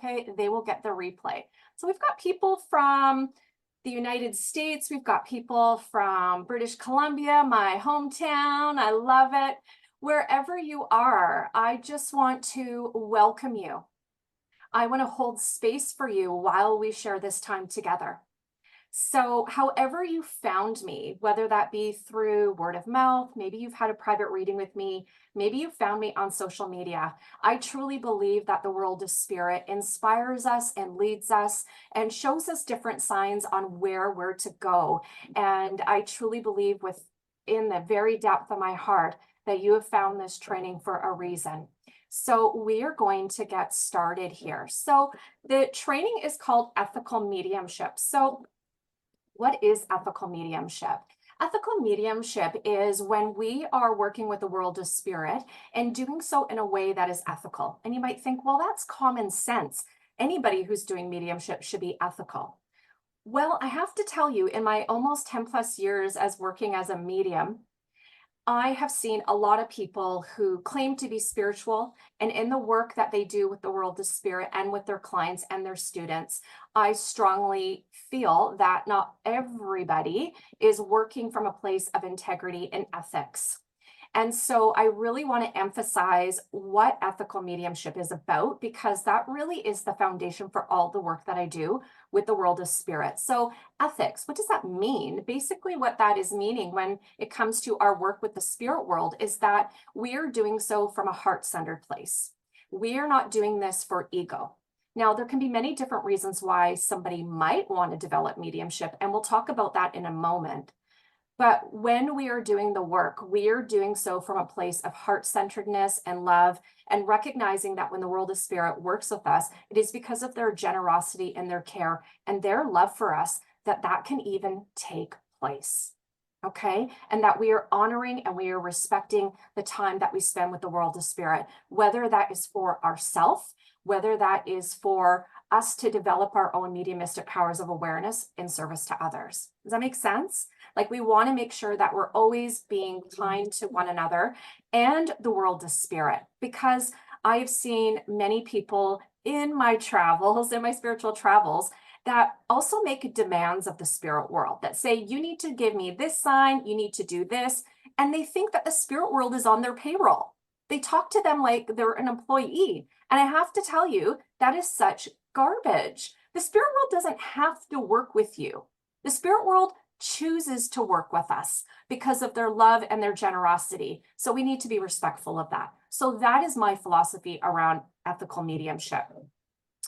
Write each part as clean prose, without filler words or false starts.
okay, they will get the replay. So we've got people from the United States. We've got people from British Columbia, my hometown. I love it. Wherever you are, I just want to welcome you. I want to hold space for you while we share this time together. So however you found me, whether that be through word of mouth, maybe you've had a private reading with me, maybe you found me on social media, I truly believe that the world of spirit inspires us and leads us and shows us different signs on where we're to go. And I truly believe within the very depth of my heart that you have found this training for a reason. So we are going to get started here. So the training is called Ethical Mediumship. So what is ethical mediumship? Ethical mediumship is when we are working with the world of spirit and doing so in a way that is ethical. And you might think, well, that's common sense. Anybody who's doing mediumship should be ethical. Well, I have to tell you, in my almost 10 plus years as working as a medium, I have seen a lot of people who claim to be spiritual, and in the work that they do with the world of spirit and with their clients and their students, I strongly feel that not everybody is working from a place of integrity and ethics. And so I really want to emphasize what ethical mediumship is about, because that really is the foundation for all the work that I do with the world of spirit. So ethics, what does that mean? Basically, what that is meaning when it comes to our work with the spirit world is that we are doing so from a heart-centered place. We are not doing this for ego. Now, there can be many different reasons why somebody might want to develop mediumship, and we'll talk about that in a moment. But when we are doing the work, we are doing so from a place of heart-centeredness and love, and recognizing that when the world of spirit works with us, it is because of their generosity and their care and their love for us that can even take place. Okay? And that we are honoring and we are respecting the time that we spend with the world of spirit, whether that is for ourselves, whether that is for us to develop our own mediumistic powers of awareness in service to others. Does that make sense? Like, we want to make sure that we're always being kind to one another and the world of spirit, because I've seen many people in my travels, in my spiritual travels, that also make demands of the spirit world that say, you need to give me this sign, you need to do this. And they think that the spirit world is on their payroll. They talk to them like they're an employee. And I have to tell you, that is such garbage. The spirit world doesn't have to work with you. The spirit world chooses to work with us because of their love and their generosity. So we need to be respectful of that. So that is my philosophy around ethical mediumship.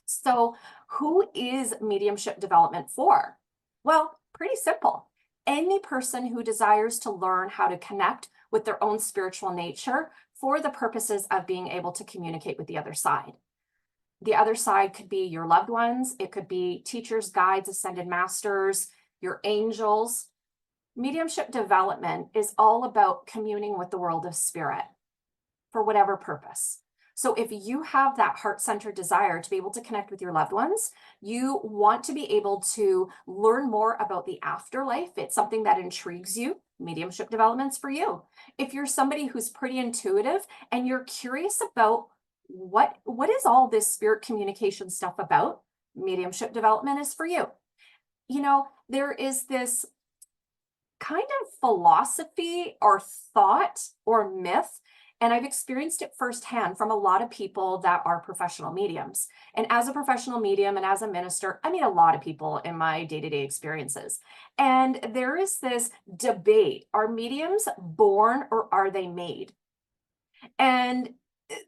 So who is mediumship development for? Well, pretty simple. Any person who desires to learn how to connect with their own spiritual nature for the purposes of being able to communicate with the other side. The other side could be your loved ones. It could be teachers, guides, ascended masters, your angels. Mediumship development is all about communing with the world of spirit for whatever purpose. So if you have that heart-centered desire to be able to connect with your loved ones, you want to be able to learn more about the afterlife, it's something that intrigues you, mediumship development's for you. If you're somebody who's pretty intuitive and you're curious about what is all this spirit communication stuff about, mediumship development is for you. You know, there is this kind of philosophy or thought or myth, and I've experienced it firsthand from a lot of people that are professional mediums. And as a professional medium and as a minister, I meet a lot of people in my day-to-day experiences. And there is this debate, are mediums born or are they made? And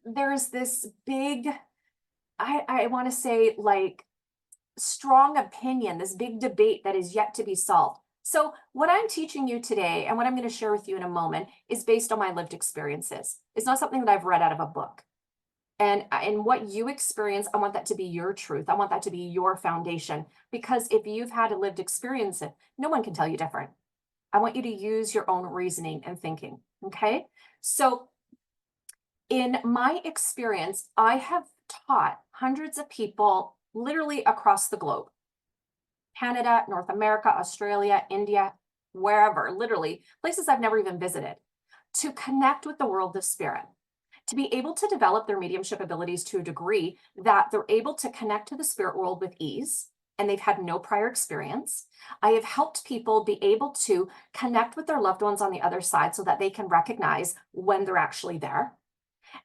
there's this big, I want to say, like, strong opinion, this big debate that is yet to be solved. So what I'm teaching you today and what I'm going to share with you in a moment is based on my lived experiences. It's not something that I've read out of a book. And what you experience, I want that to be your truth. I want that to be your foundation, because if you've had a lived experience, no one can tell you different. I want you to use your own reasoning and thinking. Okay. So in my experience, I have taught hundreds of people literally across the globe. Canada, North America, Australia, India, wherever, literally places I've never even visited, to connect with the world of spirit. to be able to develop their mediumship abilities to a degree that they're able to connect to the spirit world with ease and they've had no prior experience. I have helped people be able to connect with their loved ones on the other side so that they can recognize when they're actually there.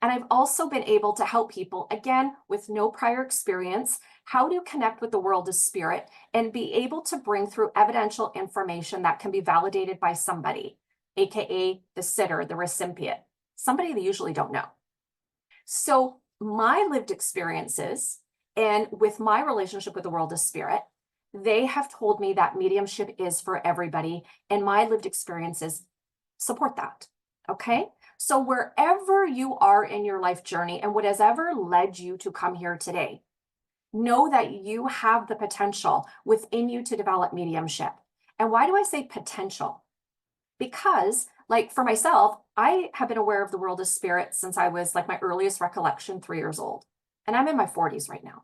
And I've also been able to help people, again, with no prior experience, how to connect with the world of spirit and be able to bring through evidential information that can be validated by somebody, AKA the sitter, the recipient, somebody they usually don't know. So my lived experiences and with my relationship with the world of spirit, they have told me that mediumship is for everybody, and my lived experiences support that. Okay? So wherever you are in your life journey and what has ever led you to come here today, know that you have the potential within you to develop mediumship. And why do I say potential? Because, like, for myself, I have been aware of the world of spirit since I was, like, my earliest recollection, 3 years old. And I'm in my 40s right now.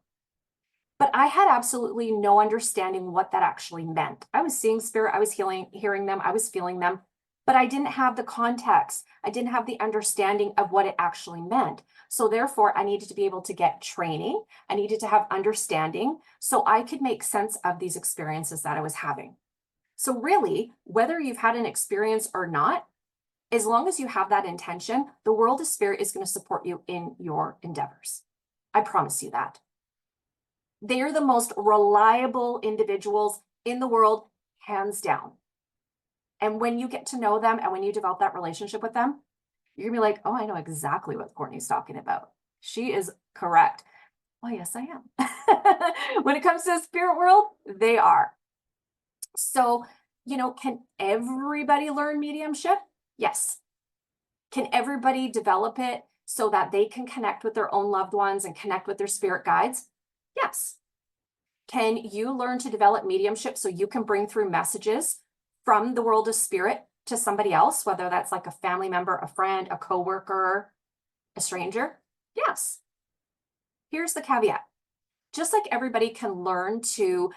But I had absolutely no understanding what that actually meant. I was seeing spirit, I was hearing them, I was feeling them, but I didn't have the context. I didn't have the understanding of what it actually meant. So therefore, I needed to be able to get training. I needed to have understanding so I could make sense of these experiences that I was having. So really, whether you've had an experience or not, as long as you have that intention, the world of spirit is going to support you in your endeavors. I promise you that. They're the most reliable individuals in the world, hands down. And when you get to know them and when you develop that relationship with them, you're gonna be like, oh, I know exactly what Courtney's talking about. She is correct. Well, yes, I am. When it comes to the spirit world, they are. So, can everybody learn mediumship? Yes. Can everybody develop it so that they can connect with their own loved ones and connect with their spirit guides? Yes. Can you learn to develop mediumship so you can bring through messages from the world of spirit to somebody else, whether that's like a family member, a friend, a coworker, a stranger? Yes. Here's the caveat. Just like everybody can learn to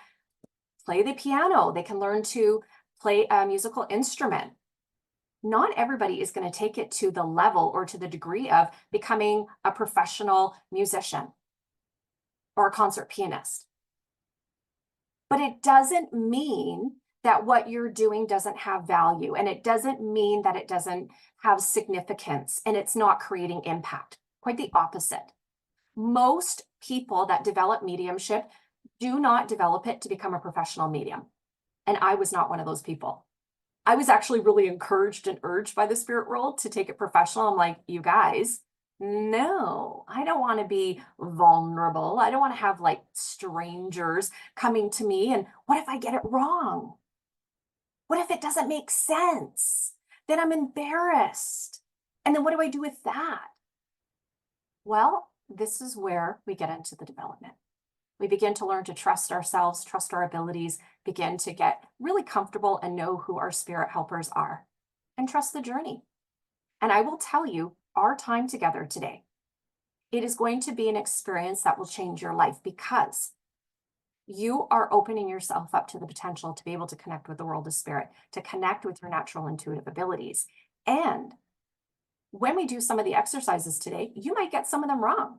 play the piano, they can learn to play a musical instrument. Not everybody is going to take it to the level or to the degree of becoming a professional musician or a concert pianist. But it doesn't mean that what you're doing doesn't have value, and it doesn't mean that it doesn't have significance and it's not creating impact. Quite the opposite. Most people that develop mediumship do not develop it to become a professional medium. And I was not one of those people. I was actually really encouraged and urged by the spirit world to take it professional. I'm like, you guys, no, I don't want to be vulnerable. I don't want to have like strangers coming to me. And what if I get it wrong? What if it doesn't make sense? Then I'm embarrassed. And then what do I do with that? Well, this is where we get into the development. We begin to learn to trust ourselves, trust our abilities, begin to get really comfortable and know who our spirit helpers are, and trust the journey. And I will tell you, our time together today, it is going to be an experience that will change your life because you are opening yourself up to the potential to be able to connect with the world of spirit, to connect with your natural intuitive abilities. And when we do some of the exercises today, you might get some of them wrong.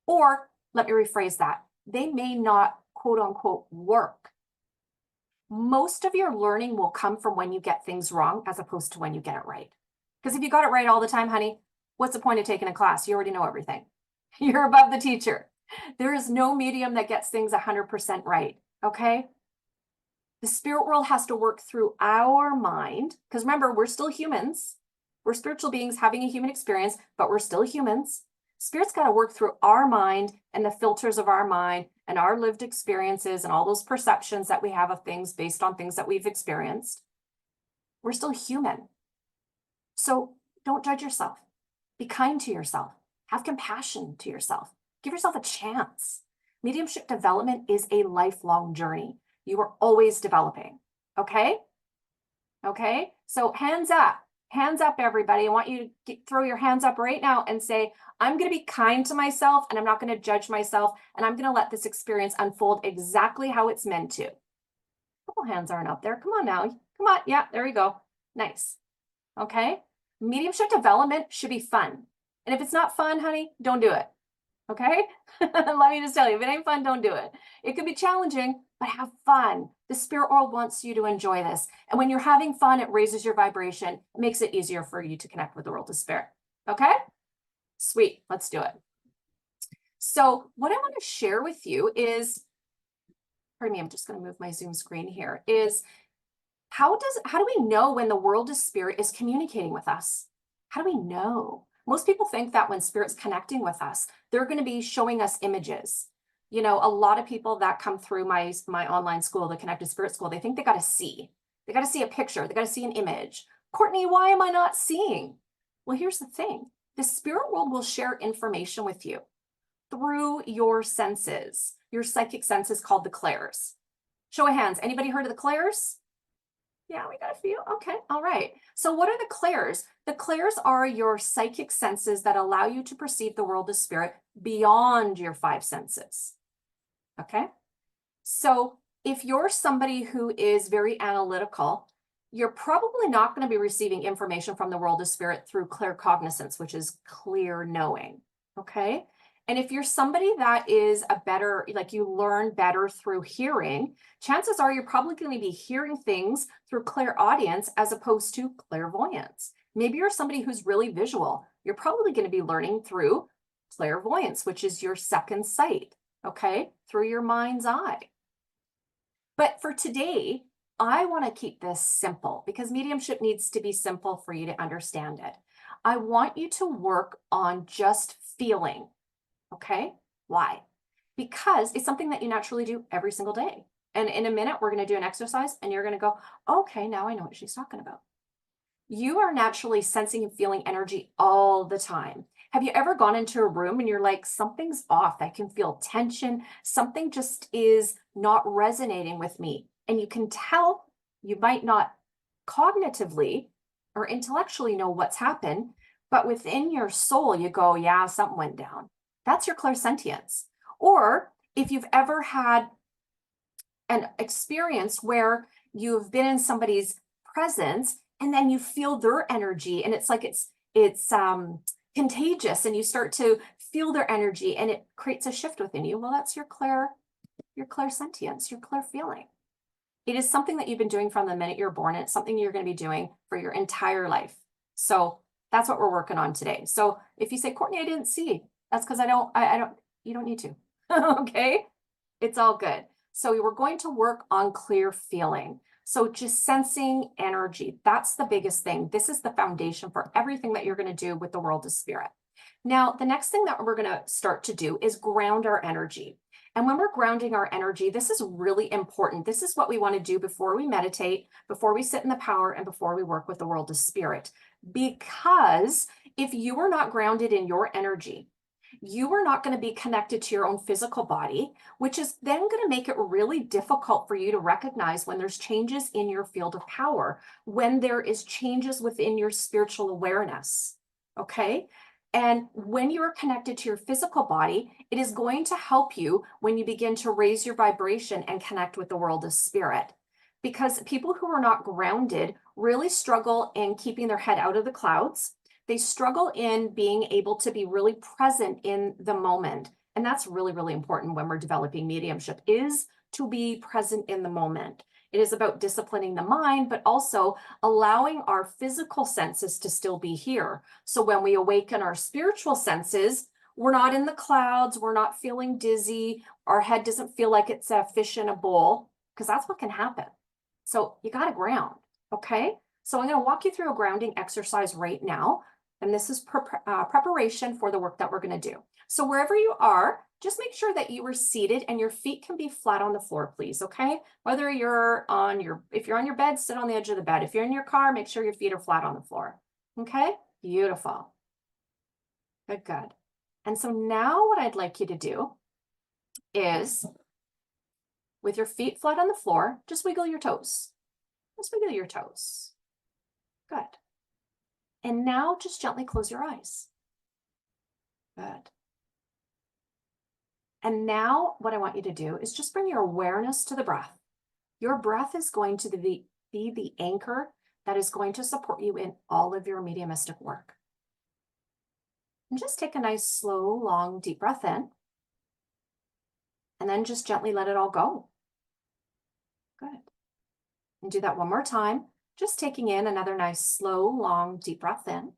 Or let me rephrase that. They may not, quote unquote, work. Most of your learning will come from when you get things wrong as opposed to when you get it right. Because if you got it right all the time, honey, what's the point of taking a class? You already know everything. You're above the teacher. There is no medium that gets things 100% right, okay? The spirit world has to work through our mind, because remember, we're still humans. We're spiritual beings having a human experience, but we're still humans. Spirit's got to work through our mind and the filters of our mind and our lived experiences and all those perceptions that we have of things based on things that we've experienced. We're still human. So don't judge yourself. Be kind to yourself. Have compassion to yourself. Give yourself a chance. Mediumship development is a lifelong journey. You are always developing. Okay? Okay? So hands up. Hands up, everybody. I want you to throw your hands up right now and say, I'm going to be kind to myself and I'm not going to judge myself and I'm going to let this experience unfold exactly how it's meant to. A couple hands aren't up there. Come on now. Come on. Yeah, there you go. Nice. Okay. Mediumship development should be fun. And if it's not fun, honey, don't do it. Okay? Let me just tell you, if it ain't fun, don't do it. It could be challenging, but have fun. The spirit world wants you to enjoy this. And when you're having fun, it raises your vibration, it makes it easier for you to connect with the world of spirit. Okay? Sweet. Let's do it. So what I want to share with you is, pardon me, I'm just going to move my Zoom screen here, is how do we know when the world of spirit is communicating with us? How do we know? Most people think that when spirit's connecting with us, they're going to be showing us images. You know, a lot of people that come through my online school, the Connected Spirit School, they think they got to see. They got to see a picture. They got to see an image. Courtney, why am I not seeing? Well, here's the thing. The spirit world will share information with you through your senses, your psychic senses called the clairs. Show of hands. Anybody heard of the clairs? Yeah, we got a few. Okay, all right. So what are the clairs? The clairs are your psychic senses that allow you to perceive the world of spirit beyond your five senses. Okay? So if you're somebody who is very analytical, you're probably not going to be receiving information from the world of spirit through claircognizance, which is clear knowing. Okay? And if you're somebody that is a better, like you learn better through hearing, chances are you're probably going to be hearing things through clairaudience as opposed to clairvoyance. Maybe you're somebody who's really visual. You're probably going to be learning through clairvoyance, which is your second sight, okay, through your mind's eye. But for today, I want to keep this simple because mediumship needs to be simple for you to understand it. I want you to work on just feeling. Okay, why? Because it's something that you naturally do every single day. And in a minute, we're going to do an exercise and you're going to go, okay, now I know what she's talking about. You are naturally sensing and feeling energy all the time. Have you ever gone into a room and you're like, something's off? I can feel tension. Something just is not resonating with me. And you can tell, you might not cognitively or intellectually know what's happened, but within your soul, you go, yeah, something went down. That's your clairsentience. Or if you've ever had an experience where you've been in somebody's presence and then you feel their energy and it's like it's contagious and you start to feel their energy and it creates a shift within you. Well, that's your clairsentience, your clair feeling. It is something that you've been doing from the minute you're born, and it's something you're going to be doing for your entire life. So that's what we're working on today. So if you say, Courtney, I didn't see, that's because you don't need to. Okay, it's all good. So we're going to work on clear feeling. So just sensing energy, that's the biggest thing. This is the foundation for everything that you're going to do with the world of spirit. Now, the next thing that we're going to start to do is ground our energy. And when we're grounding our energy, this is really important. This is what we want to do before we meditate, before we sit in the power, and before we work with the world of spirit. Because if you are not grounded in your energy, you are not going to be connected to your own physical body, which is then going to make it really difficult for you to recognize when there's changes in your field of power, when there is changes within your spiritual awareness. Okay? And when you are connected to your physical body, it is going to help you when you begin to raise your vibration and connect with the world of spirit. Because people who are not grounded really struggle in keeping their head out of the clouds. They struggle in being able to be really present in the moment. And that's really, really important when we're developing mediumship, is to be present in the moment. It is about disciplining the mind, but also allowing our physical senses to still be here. So when we awaken our spiritual senses, we're not in the clouds, we're not feeling dizzy, our head doesn't feel like it's a fish in a bowl, because that's what can happen. So you got to ground, okay? So I'm going to walk you through a grounding exercise right now. And this is preparation for the work that we're going to do. So wherever you are, just make sure that you are seated and your feet can be flat on the floor, please, okay? Whether you're if you're on your bed, sit on the edge of the bed. If you're in your car, make sure your feet are flat on the floor, okay? Beautiful. Good, good. And so now what I'd like you to do is, with your feet flat on the floor, just wiggle your toes. Just wiggle your toes. Good. And now just gently close your eyes. Good. And now what I want you to do is just bring your awareness to the breath. Your breath is going to be the anchor that is going to support you in all of your mediumistic work. And just take a nice, slow, long, deep breath in. And then just gently let it all go. Good. And do that one more time. Just taking in another nice, slow, long, deep breath in.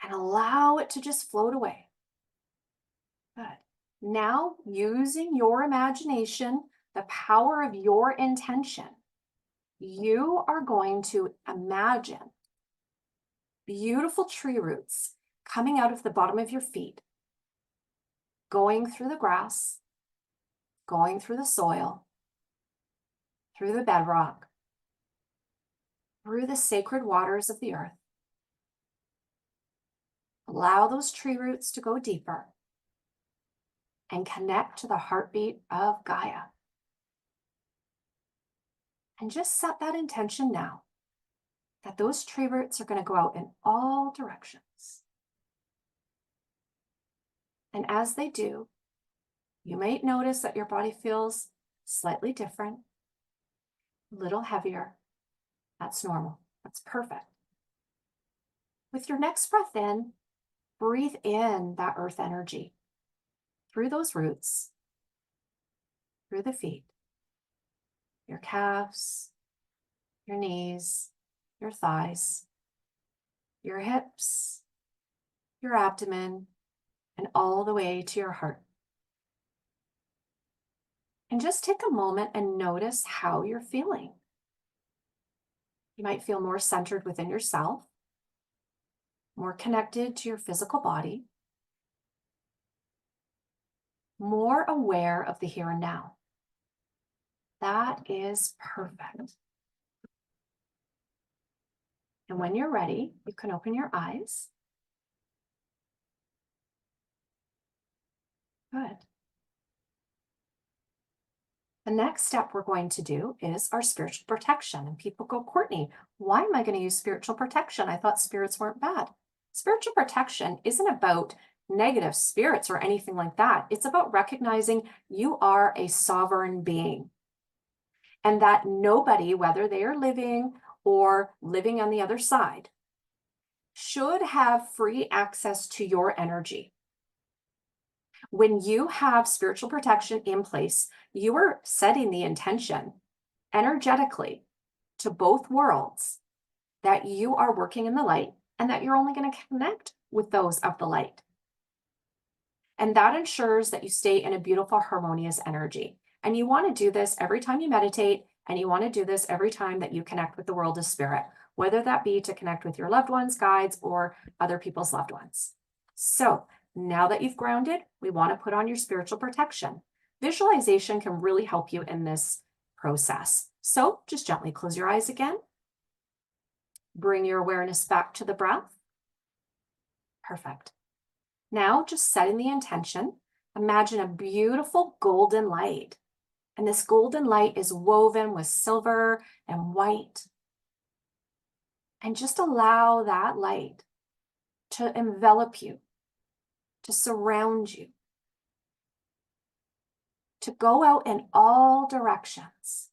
And allow it to just float away. Good. Now, using your imagination, the power of your intention, you are going to imagine beautiful tree roots coming out of the bottom of your feet, going through the grass, going through the soil, through the bedrock, through the sacred waters of the earth. Allow those tree roots to go deeper and connect to the heartbeat of Gaia. And just set that intention now that those tree roots are going to go out in all directions. And as they do, you might notice that your body feels slightly different, a little heavier. That's normal. That's perfect. With your next breath in, breathe in that earth energy through those roots, through the feet, your calves, your knees, your thighs, your hips, your abdomen, and all the way to your heart. And just take a moment and notice how you're feeling. You might feel more centered within yourself, more connected to your physical body, more aware of the here and now. That is perfect. And when you're ready, you can open your eyes. Good. The next step we're going to do is our spiritual protection. And people go, Courtney, why am I going to use spiritual protection? I thought spirits weren't bad. Spiritual protection isn't about negative spirits or anything like that. It's about recognizing you are a sovereign being and that nobody, whether they are living or living on the other side, should have free access to your energy. When you have spiritual protection in place, you are setting the intention energetically to both worlds that you are working in the light and that you're only going to connect with those of the light. And that ensures that you stay in a beautiful, harmonious energy. And you want to do this every time you meditate, and you want to do this every time that you connect with the world of spirit, whether that be to connect with your loved ones, guides, or other people's loved ones. So now that you've grounded, we want to put on your spiritual protection. Visualization can really help you in this process. So just gently close your eyes again. Bring your awareness back to the breath. Perfect. Now, just setting the intention, imagine a beautiful golden light. And this golden light is woven with silver and white. And just allow that light to envelop you, to surround you, to go out in all directions.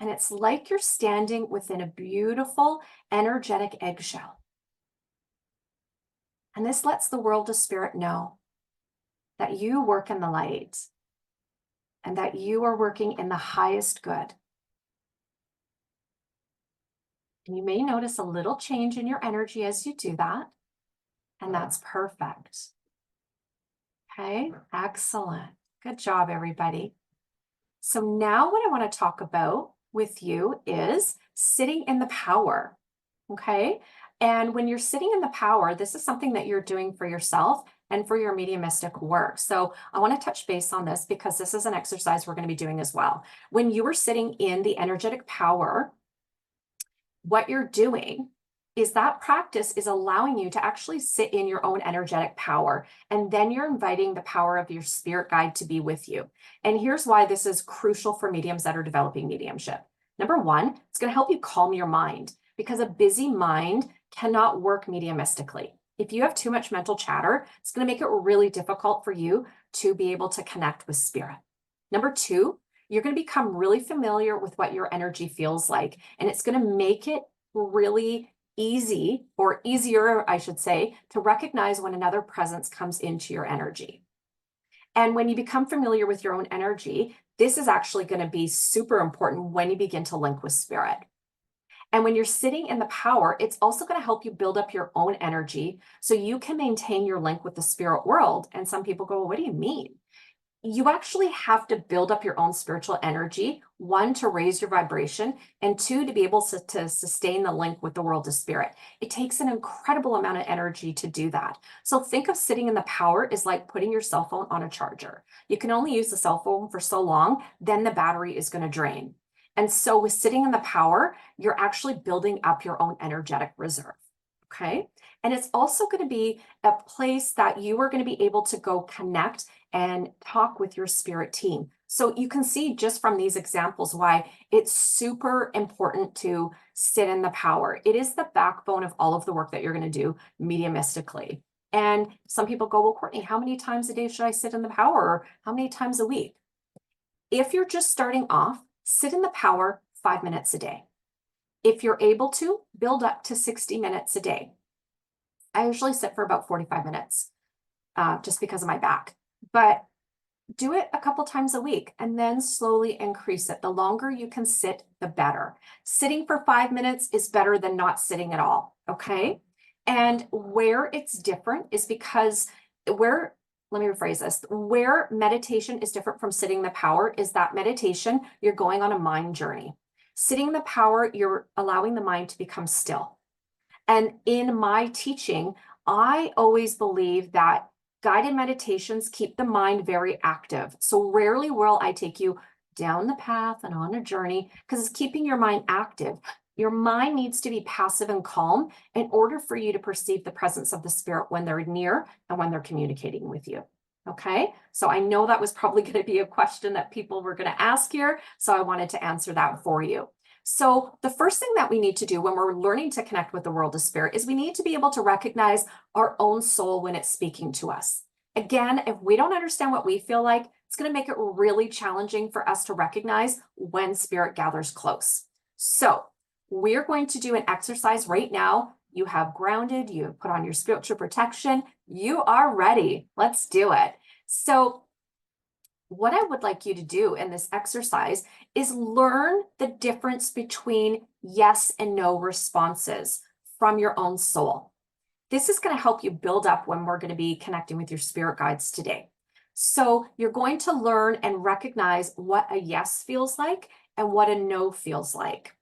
And it's like you're standing within a beautiful, energetic eggshell. And this lets the world of spirit know that you work in the light and that you are working in the highest good. And you may notice a little change in your energy as you do that. And that's perfect. Okay, excellent. Good job, everybody. So now what I want to talk about with you is sitting in the power. Okay. And when you're sitting in the power, this is something that you're doing for yourself and for your mediumistic work. So I want to touch base on this because this is an exercise we're going to be doing as well. When you are sitting in the energetic power, what you're doing is that practice is allowing you to actually sit in your own energetic power. And then you're inviting the power of your spirit guide to be with you. And here's why this is crucial for mediums that are developing mediumship. Number one, it's going to help you calm your mind because a busy mind cannot work mediumistically. If you have too much mental chatter, it's going to make it really difficult for you to be able to connect with spirit. Number two, you're going to become really familiar with what your energy feels like, and it's going to make it really easy, or easier, I should say, to recognize when another presence comes into your energy. And when you become familiar with your own energy, this is actually going to be super important when you begin to link with spirit. And when you're sitting in the power, it's also going to help you build up your own energy so you can maintain your link with the spirit world. And some people go, well, what do you mean? You actually have to build up your own spiritual energy, one, to raise your vibration, and two, to be able to sustain the link with the world of spirit. It takes an incredible amount of energy to do that. So think of sitting in the power as like putting your cell phone on a charger. You can only use the cell phone for so long, then the battery is going to drain. And so with sitting in the power, you're actually building up your own energetic reserve. Okay. And it's also going to be a place that you are going to be able to go connect and talk with your spirit team. So you can see just from these examples why it's super important to sit in the power. It is the backbone of all of the work that you're going to do mediumistically. And some people go, well, Courtney, how many times a day should I sit in the power? Or how many times a week? If you're just starting off, sit in the power 5 minutes a day. If you're able to, build up to 60 minutes a day. I usually sit for about 45 minutes just because of my back, but do it a couple times a week and then slowly increase it. The longer you can sit, the better. Sitting for 5 minutes is better than not sitting at all, okay? And where it's different is because let me rephrase this, where meditation is different from sitting in the power is that meditation, you're going on a mind journey. Sitting in the power, you're allowing the mind to become still. And in my teaching, I always believe that guided meditations keep the mind very active. So rarely will I take you down the path and on a journey because it's keeping your mind active. Your mind needs to be passive and calm in order for you to perceive the presence of the spirit when they're near and when they're communicating with you. Okay, so I know that was probably going to be a question that people were going to ask here. So I wanted to answer that for you. So the first thing that we need to do when we're learning to connect with the world of spirit is we need to be able to recognize our own soul when it's speaking to us. Again, if we don't understand what we feel like, it's going to make it really challenging for us to recognize when spirit gathers close. So we're going to do an exercise right now. You have grounded, you put on your spiritual protection, you are ready. Let's do it. So what I would like you to do in this exercise is learn the difference between yes and no responses from your own soul. This is going to help you build up when we're going to be connecting with your spirit guides today. So you're going to learn and recognize what a yes feels like and what a no feels like.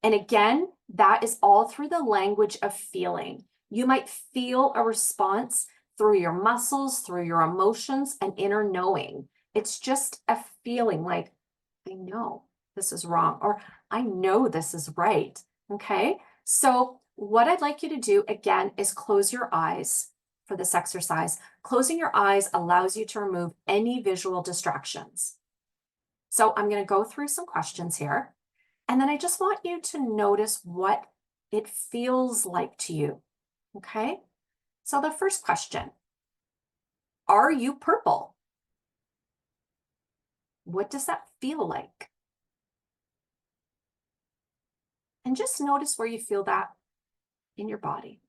And again, that is all through the language of feeling. You might feel a response through your muscles, through your emotions, and inner knowing. It's just a feeling like, I know this is wrong, or I know this is right. Okay. So what I'd like you to do again is close your eyes for this exercise. Closing your eyes allows you to remove any visual distractions. So I'm going to go through some questions here. And then I just want you to notice what it feels like to you. Okay. So the first question, are you purple? What does that feel like? And just notice where you feel that in your body,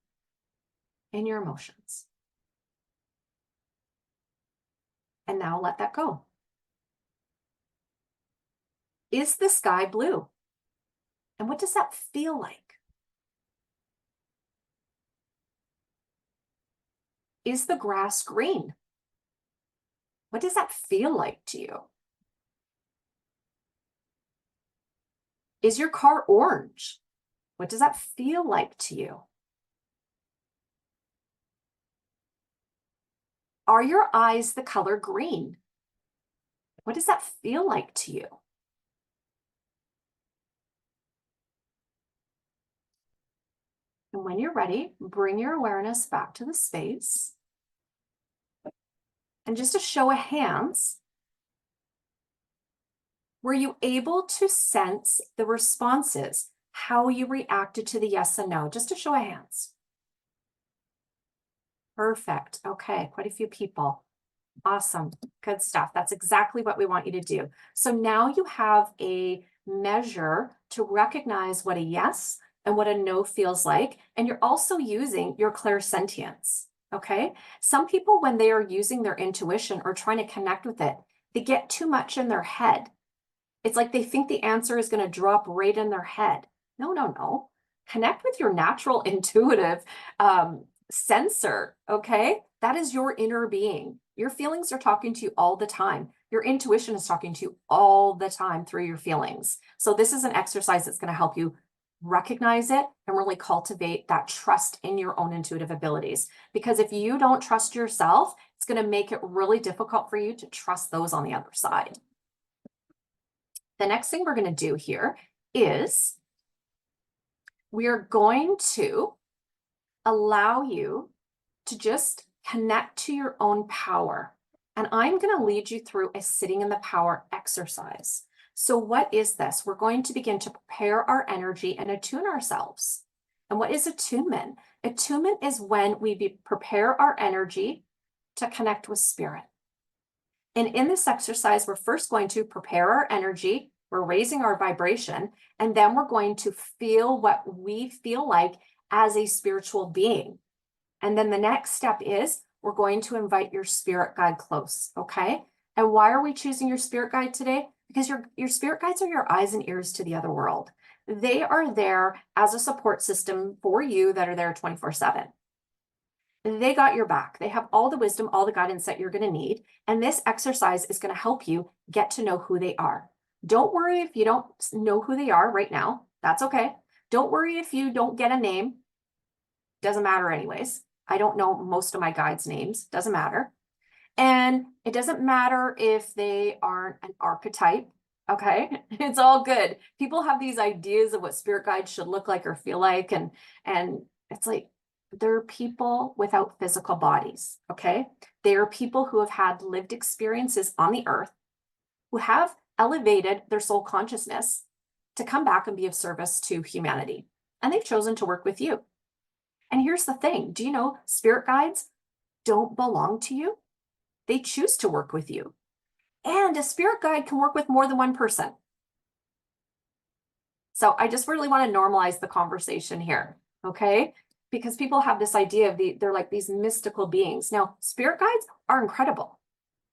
in your emotions. And now let that go. Is the sky blue? And what does that feel like? Is the grass green? What does that feel like to you? Is your car orange? What does that feel like to you? Are your eyes the color green? What does that feel like to you? And when you're ready, bring your awareness back to the space. And just a show of hands, were you able to sense the responses, how you reacted to the yes and no? Just a show of hands. Perfect. Okay, quite a few people. Awesome. Good stuff. That's exactly what we want you to do. So now you have a measure to recognize what a yes and what a no feels like. And you're also using your clairsentience, okay? Some people, when they are using their intuition or trying to connect with it, they get too much in their head. It's like they think the answer is going to drop right in their head. No, no, no. Connect with your natural intuitive sensor, okay? That is your inner being. Your feelings are talking to you all the time. Your intuition is talking to you all the time through your feelings. So this is an exercise that's going to help you recognize it and really cultivate that trust in your own intuitive abilities. Because if you don't trust yourself, it's going to make it really difficult for you to trust those on the other side. The next thing we're going to do here is we are going to allow you to just connect to your own power. And I'm going to lead you through a sitting in the power exercise. So what is this? We're going to begin to prepare our energy and attune ourselves. And what is attunement? Attunement is when we prepare our energy to connect with spirit. And in this exercise, we're first going to prepare our energy. We're raising our vibration, and then we're going to feel what we feel like as a spiritual being. And then the next step is we're going to invite your spirit guide close, okay? And why are we choosing your spirit guide today? Because your spirit guides are your eyes and ears to the other world. They are there as a support system for you that are there 24/7. They got your back. They have all the wisdom, all the guidance that you're going to need. And this exercise is going to help you get to know who they are. Don't worry if you don't know who they are right now. That's okay. Don't worry if you don't get a name. Doesn't matter anyways. I don't know most of my guides' names. Doesn't matter. And it doesn't matter if they aren't an archetype. Okay. It's all good. People have these ideas of what spirit guides should look like or feel like. And it's like, they're people without physical bodies. Okay. They are people who have had lived experiences on the earth, who have elevated their soul consciousness to come back and be of service to humanity. And they've chosen to work with you. And here's the thing. Do you know spirit guides don't belong to you? They choose to work with you. And a spirit guide can work with more than one person. So I just really want to normalize the conversation here, okay? Because people have this idea of they're like these mystical beings. Now, spirit guides are incredible.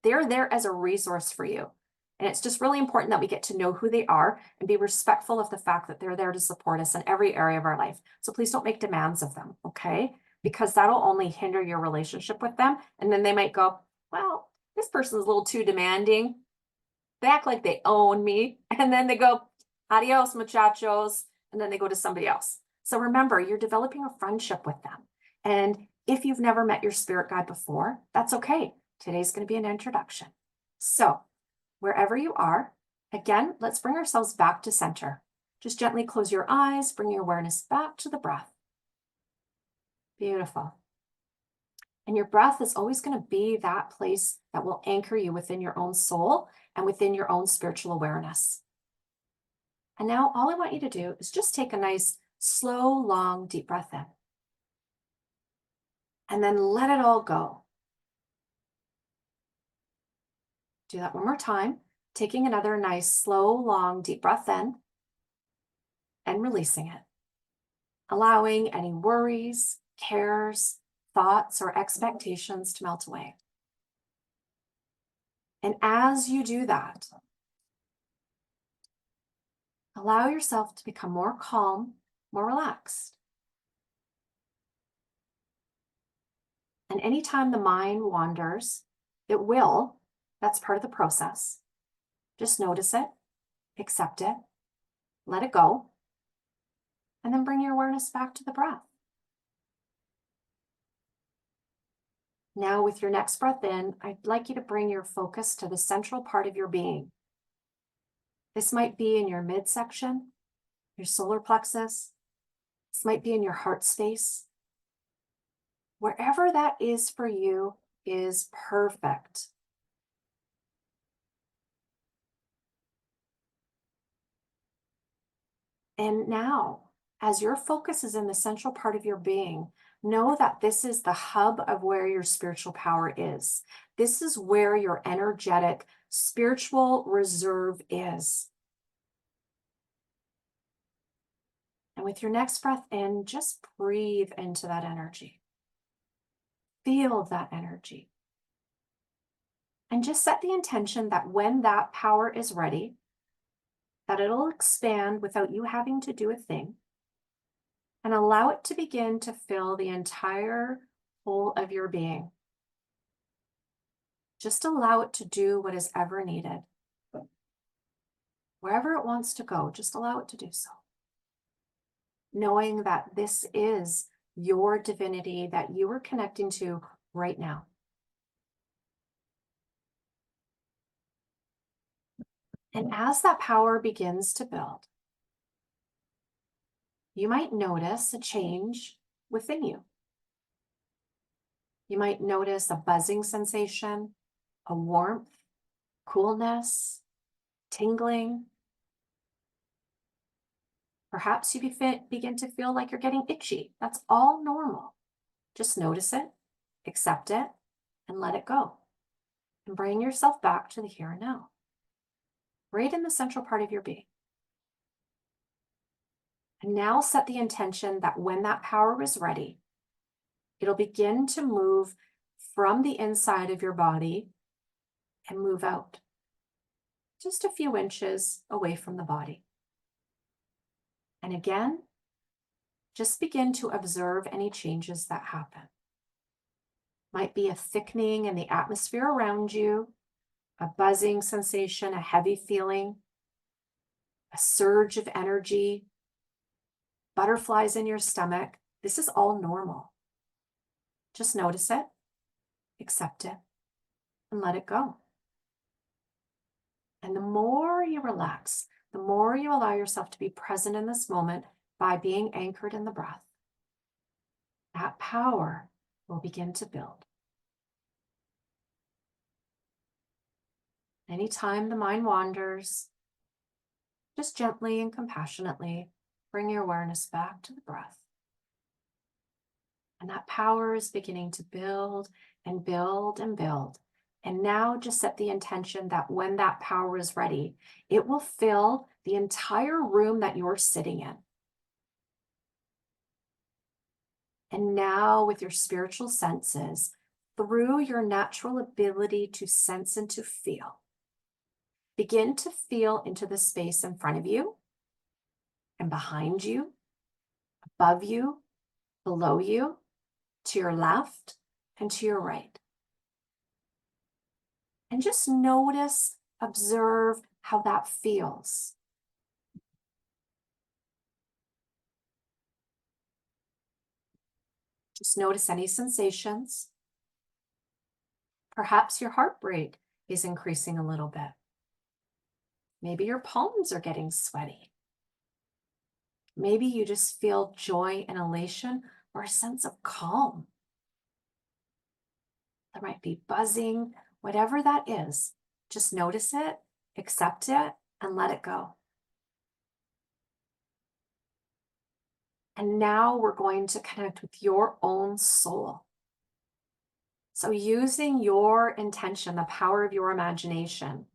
They're there as a resource for you. And it's just really important that we get to know who they are and be respectful of the fact that they're there to support us in every area of our life. So please don't make demands of them, okay? Because that'll only hinder your relationship with them. And then they might go, well, this person's a little too demanding. They act like they own me. And then they go, adios, muchachos. And then they go to somebody else. So remember, you're developing a friendship with them. And if you've never met your spirit guide before, that's okay. Today's going to be an introduction. So wherever you are, again, let's bring ourselves back to center. Just gently close your eyes, bring your awareness back to the breath. Beautiful. And your breath is always going to be that place that will anchor you within your own soul and within your own spiritual awareness. And now all I want you to do is just take a nice, slow, long, deep breath in. And then let it all go. Do that one more time, taking another nice, slow, long, deep breath in and releasing it. Allowing any worries, cares, thoughts, or expectations to melt away. And as you do that, allow yourself to become more calm, more relaxed. And anytime the mind wanders, it will. That's part of the process. Just notice it, accept it, let it go, and then bring your awareness back to the breath. Now, with your next breath in, I'd like you to bring your focus to the central part of your being. This might be in your midsection, your solar plexus. This might be in your heart space. Wherever that is for you is perfect. And now, as your focus is in the central part of your being, know that this is the hub of where your spiritual power is. This is where your energetic spiritual reserve is. And with your next breath in, just breathe into that energy. Feel that energy. And just set the intention that when that power is ready, that it'll expand without you having to do a thing, and allow it to begin to fill the entire whole of your being. Just allow it to do what is ever needed. Wherever it wants to go, just allow it to do so. Knowing that this is your divinity that you are connecting to right now. And as that power begins to build, you might notice a change within you. You might notice a buzzing sensation, a warmth, coolness, tingling. Perhaps you begin to feel like you're getting itchy. That's all normal. Just notice it, accept it, and let it go. And bring yourself back to the here and now, right in the central part of your being. And now set the intention that when that power is ready, it'll begin to move from the inside of your body and move out, just a few inches away from the body. And again, just begin to observe any changes that happen. Might be a thickening in the atmosphere around you, a buzzing sensation, a heavy feeling, a surge of energy, butterflies in your stomach. This is all normal. Just notice it, accept it, and let it go. And the more you relax, the more you allow yourself to be present in this moment by being anchored in the breath, that power will begin to build. Anytime the mind wanders, just gently and compassionately bring your awareness back to the breath. And that power is beginning to build and build and build. And now just set the intention that when that power is ready, it will fill the entire room that you're sitting in. And now with your spiritual senses, through your natural ability to sense and to feel, begin to feel into the space in front of you and behind you, above you, below you, to your left and to your right. And just notice, observe how that feels. Just notice any sensations. Perhaps your heart rate is increasing a little bit. Maybe your palms are getting sweaty. Maybe you just feel joy and elation or a sense of calm. There might be buzzing, whatever that is. Just notice it, accept it, and let it go. And now we're going to connect with your own soul. So using your intention, the power of your imagination,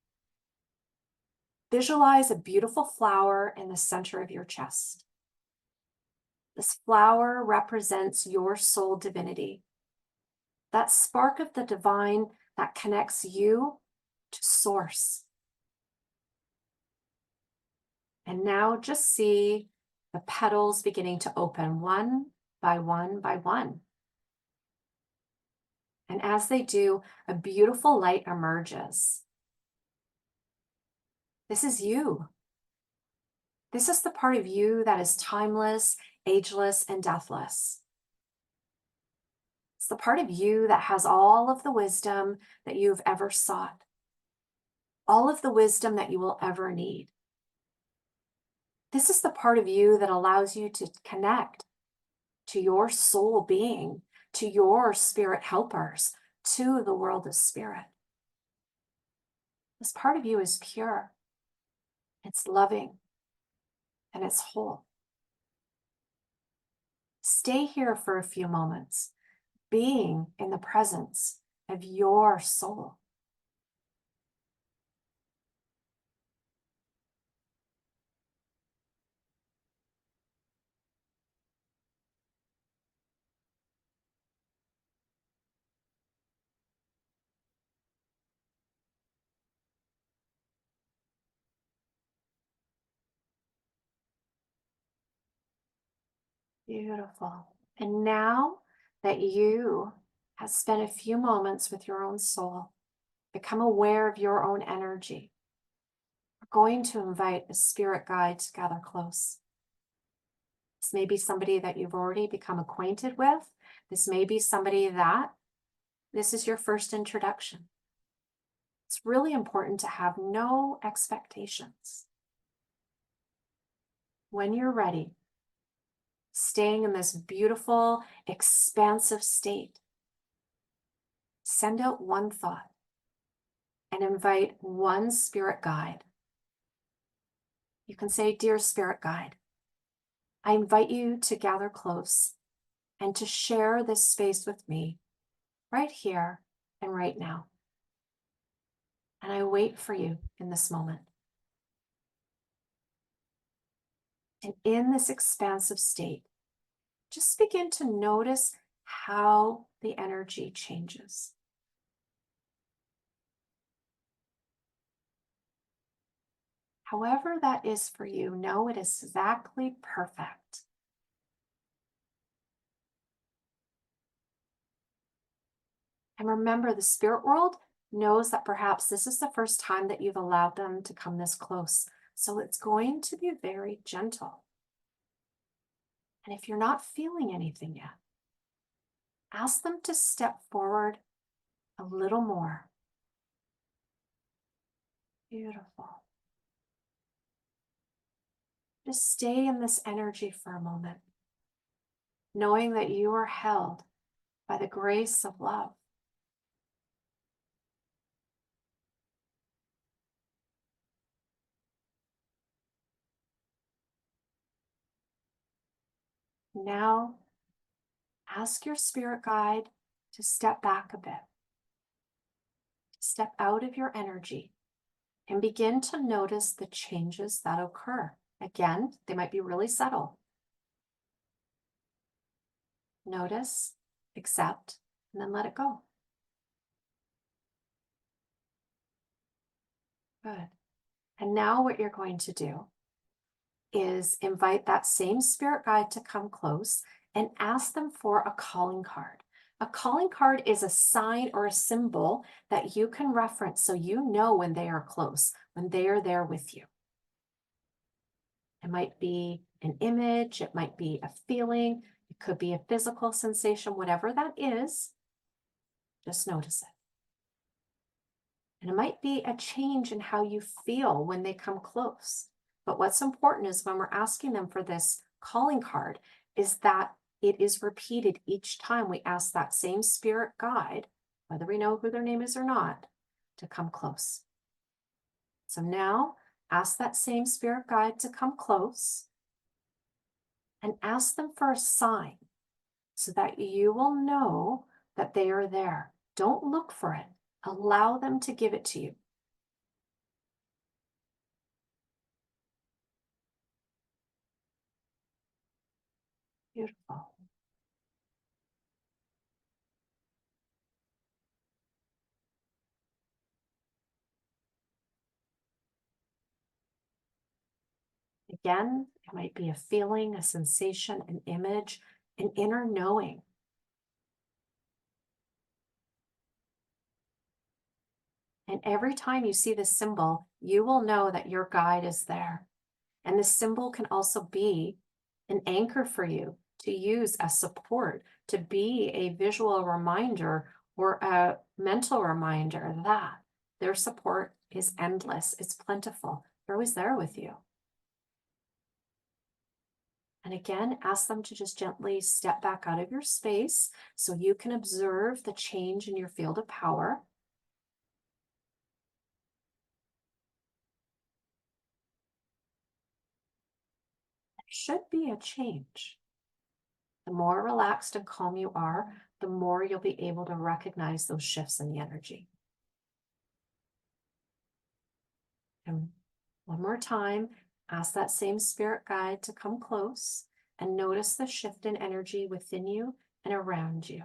visualize a beautiful flower in the center of your chest. This flower represents your soul divinity, that spark of the divine that connects you to source. And now just see the petals beginning to open one by one by one. And as they do, a beautiful light emerges. This is you. This is the part of you that is timeless, ageless, and deathless. It's the part of you that has all of the wisdom that you've ever sought, all of the wisdom that you will ever need. This is the part of you that allows you to connect to your soul being, to your spirit helpers, to the world of spirit. This part of you is pure, it's loving, and it's whole. Stay here for a few moments, being in the presence of your soul. Beautiful. And now that you have spent a few moments with your own soul, become aware of your own energy, we're going to invite a spirit guide to gather close. This may be somebody that you've already become acquainted with. This may be somebody that this is your first introduction. It's really important to have no expectations. When you're ready, staying in this beautiful, expansive state, send out one thought and invite one spirit guide. You can say, "Dear spirit guide, I invite you to gather close and to share this space with me right here and right now. And I wait for you in this moment." And in this expansive state, just begin to notice how the energy changes. However that is for you, know it is exactly perfect. And remember, the spirit world knows that perhaps this is the first time that you've allowed them to come this close. So it's going to be very gentle. And if you're not feeling anything yet, ask them to step forward a little more. Beautiful. Just stay in this energy for a moment, knowing that you are held by the grace of love. Now, ask your spirit guide to step back a bit, step out of your energy, and begin to notice the changes that occur. Again, they might be really subtle. Notice, accept, and then let it go. Good. And now what you're going to do is invite that same spirit guide to come close and ask them for a calling card. A calling card is a sign or a symbol that you can reference so you know when they are close, when they are there with you. It might be an image, it might be a feeling, it could be a physical sensation, whatever that is, just notice it. And it might be a change in how you feel when they come close. But what's important is when we're asking them for this calling card is that it is repeated each time we ask that same spirit guide, whether we know who their name is or not, to come close. So now ask that same spirit guide to come close and ask them for a sign so that you will know that they are there. Don't look for it. Allow them to give it to you. Beautiful. Again, it might be a feeling, a sensation, an image, an inner knowing. And every time you see this symbol, you will know that your guide is there. And this symbol can also be an anchor for you to use as support, to be a visual reminder or a mental reminder that their support is endless, it's plentiful. They're always there with you. And again, ask them to just gently step back out of your space so you can observe the change in your field of power. There should be a change. The more relaxed and calm you are, the more you'll be able to recognize those shifts in the energy. And one more time, ask that same spirit guide to come close and notice the shift in energy within you and around you.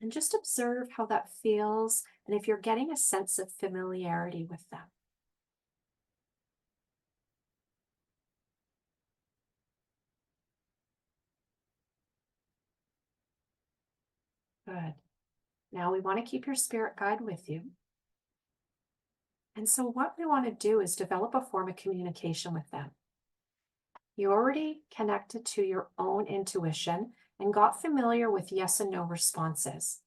And just observe how that feels and if you're getting a sense of familiarity with them. Good. Now we want to keep your spirit guide with you. And so what we want to do is develop a form of communication with them. You already connected to your own intuition and got familiar with yes and no responses.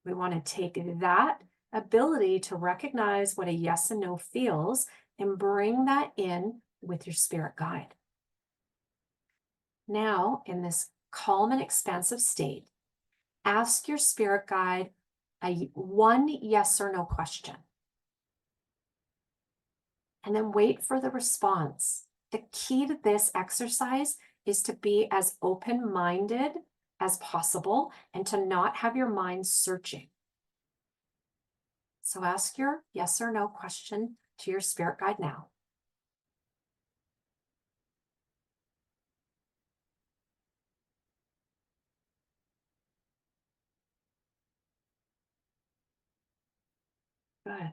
We want to take that ability to recognize what a yes and no feels and bring that in with your spirit guide. Now, in this calm and expansive state, ask your spirit guide one yes or no question. And then wait for the response. The key to this exercise is to be as open-minded as possible and to not have your mind searching. So ask your yes or no question to your spirit guide now. Good.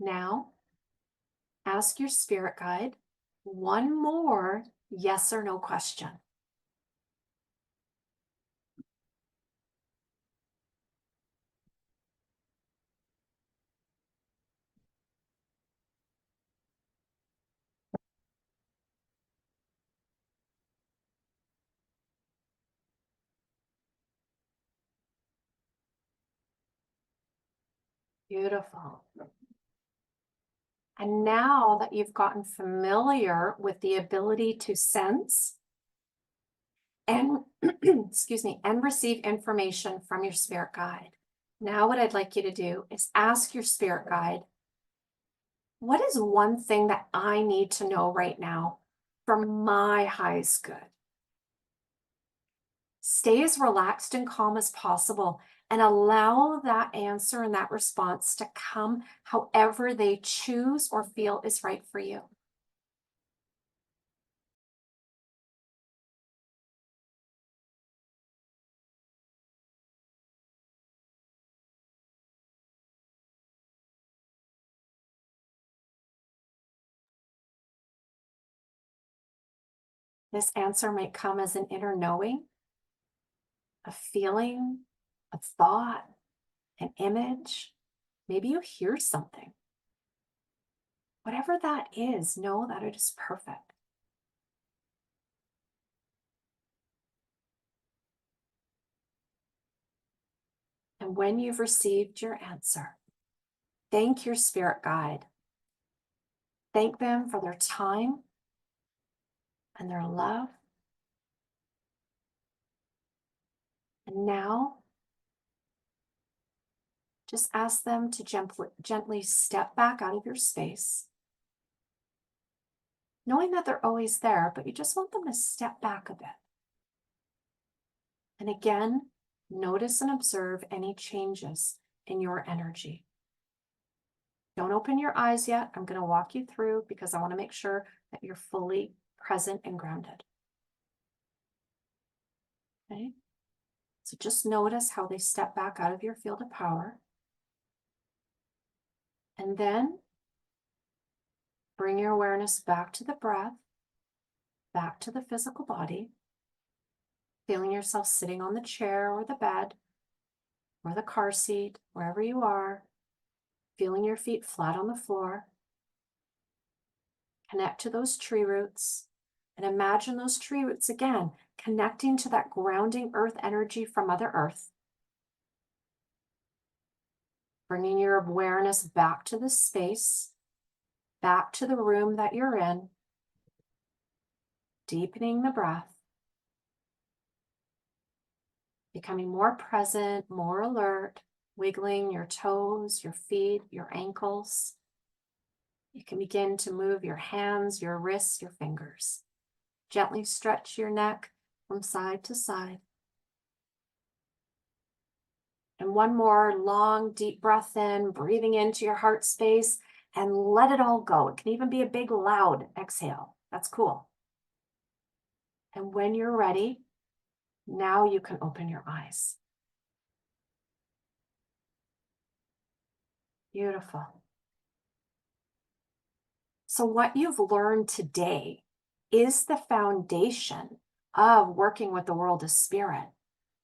Now, ask your spirit guide one more yes or no question. Beautiful. And now that you've gotten familiar with the ability to sense and excuse me, and receive information from your spirit guide, now what I'd like you to do is ask your spirit guide, what is one thing that I need to know right now for my highest good? Stay as relaxed and calm as possible and allow that answer and that response to come however they choose or feel is right for you. This answer might come as an inner knowing, a feeling, a thought, an image. Maybe you hear something. Whatever that is, know that it is perfect. And when you've received your answer, thank your spirit guide. Thank them for their time and their love. And now, just ask them to gently step back out of your space, knowing that they're always there, but you just want them to step back a bit. And again, notice and observe any changes in your energy. Don't open your eyes yet. I'm going to walk you through because I want to make sure that you're fully present and grounded. Okay? So just notice how they step back out of your field of power. And then bring your awareness back to the breath, back to the physical body, feeling yourself sitting on the chair or the bed or the car seat, wherever you are, feeling your feet flat on the floor. Connect to those tree roots and imagine those tree roots again, connecting to that grounding earth energy from Mother Earth. Bringing your awareness back to the space, back to the room that you're in, deepening the breath, becoming more present, more alert, wiggling your toes, your feet, your ankles. You can begin to move your hands, your wrists, your fingers. Gently stretch your neck from side to side. And one more long, deep breath in, breathing into your heart space and let it all go. It can even be a big, loud exhale. That's cool. And when you're ready, now you can open your eyes. Beautiful. So what you've learned today is the foundation of working with the world of spirit.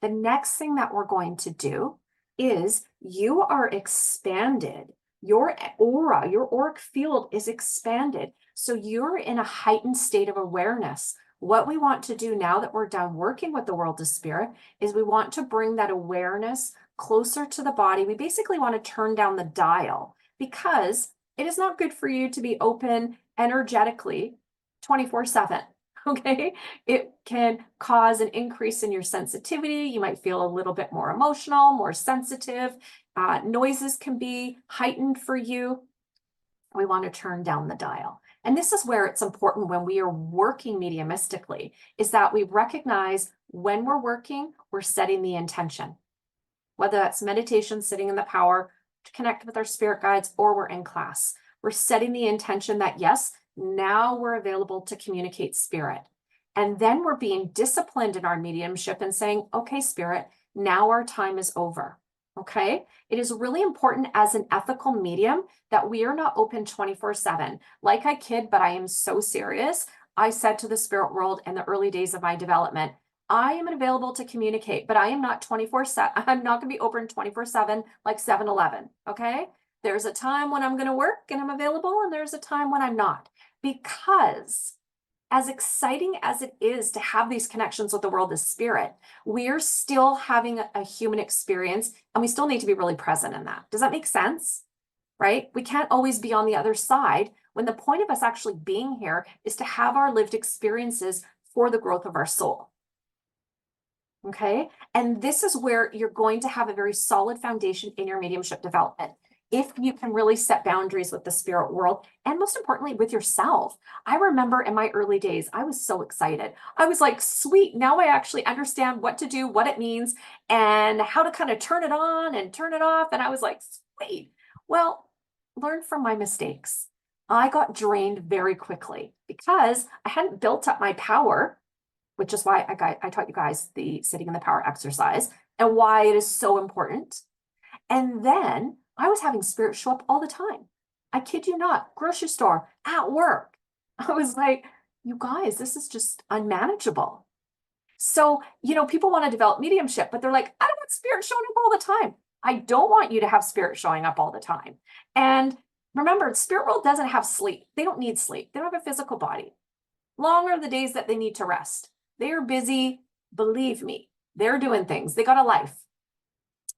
The next thing that we're going to do is you are expanded. Your aura, your auric field is expanded. So you're in a heightened state of awareness. What we want to do now that we're done working with the world of spirit is we want to bring that awareness closer to the body. We basically want to turn down the dial because it is not good for you to be open energetically 24/7. Okay, it can cause an increase in your sensitivity. You might feel a little bit more emotional, more sensitive. Noises can be heightened for you. We want to turn down the dial. And this is where it's important when we are working mediumistically, is that we recognize when we're working, we're setting the intention. Whether that's meditation, sitting in the power to connect with our spirit guides, or we're in class. We're setting the intention that, yes, now we're available to communicate spirit. And then we're being disciplined in our mediumship and saying, okay, spirit, now our time is over. Okay? It is really important as an ethical medium that we are not open 24/7. Like I kid, but I am so serious. I said to the spirit world in the early days of my development, I am available to communicate, but I am not 24/7. I'm not going to be open 24/7 like 7-Eleven. Okay? There's a time when I'm going to work and I'm available, and there's a time when I'm not. Because as exciting as it is to have these connections with the world of spirit, we are still having a human experience, and we still need to be really present in that. Does that make sense? Right? We can't always be on the other side when the point of us actually being here is to have our lived experiences for the growth of our soul. Okay? And this is where you're going to have a very solid foundation in your mediumship development. If you can really set boundaries with the spirit world, and most importantly, with yourself. I remember in my early days, I was so excited. I was like, sweet, now I actually understand what to do, what it means, and how to kind of turn it on and turn it off. And I was like, sweet. Well, learn from my mistakes. I got drained very quickly because I hadn't built up my power, which is why I taught you guys the sitting in the power exercise and why it is so important. And then I was having spirit show up all the time. I kid you not, grocery store, at work. I was like, you guys, this is just unmanageable. So, people want to develop mediumship, but they're like, I don't want spirit showing up all the time. I don't want you to have spirit showing up all the time. And remember, spirit world doesn't have sleep. They don't need sleep. They don't have a physical body. Long are the days that they need to rest. They are busy, believe me. They're doing things. They got a life.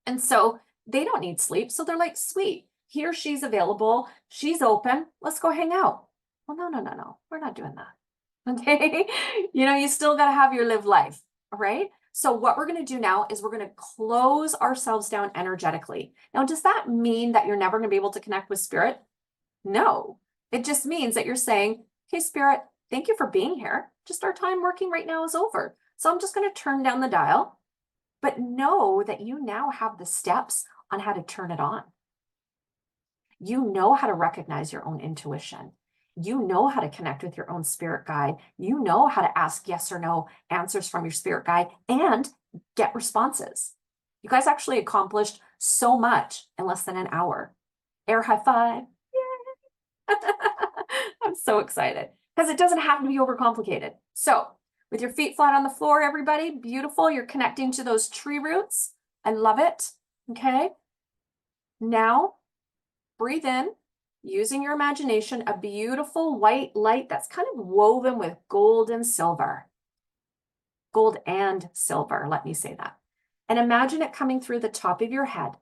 And so they don't need sleep. So they're like, sweet, here she's available. She's open. Let's go hang out. Well, no. We're not doing that. Okay. You still got to have your live life. Right. So what we're going to do now is we're going to close ourselves down energetically. Now, does that mean that you're never going to be able to connect with spirit? No, it just means that you're saying, okay, spirit, thank you for being here. Just our time working right now is over. So I'm just going to turn down the dial. But know that you now have the steps on how to turn it on. You know how to recognize your own intuition. You know how to connect with your own spirit guide. You know how to ask yes or no answers from your spirit guide and get responses. You guys actually accomplished so much in less than an hour. Air high five. Yay. I'm so excited because it doesn't have to be overcomplicated. So, with your feet flat on the floor, everybody, beautiful. You're connecting to those tree roots. I love it. Okay. Now, breathe in, using your imagination, a beautiful white light that's kind of woven with gold and silver. Gold and silver, let me say that. And imagine it coming through the top of your head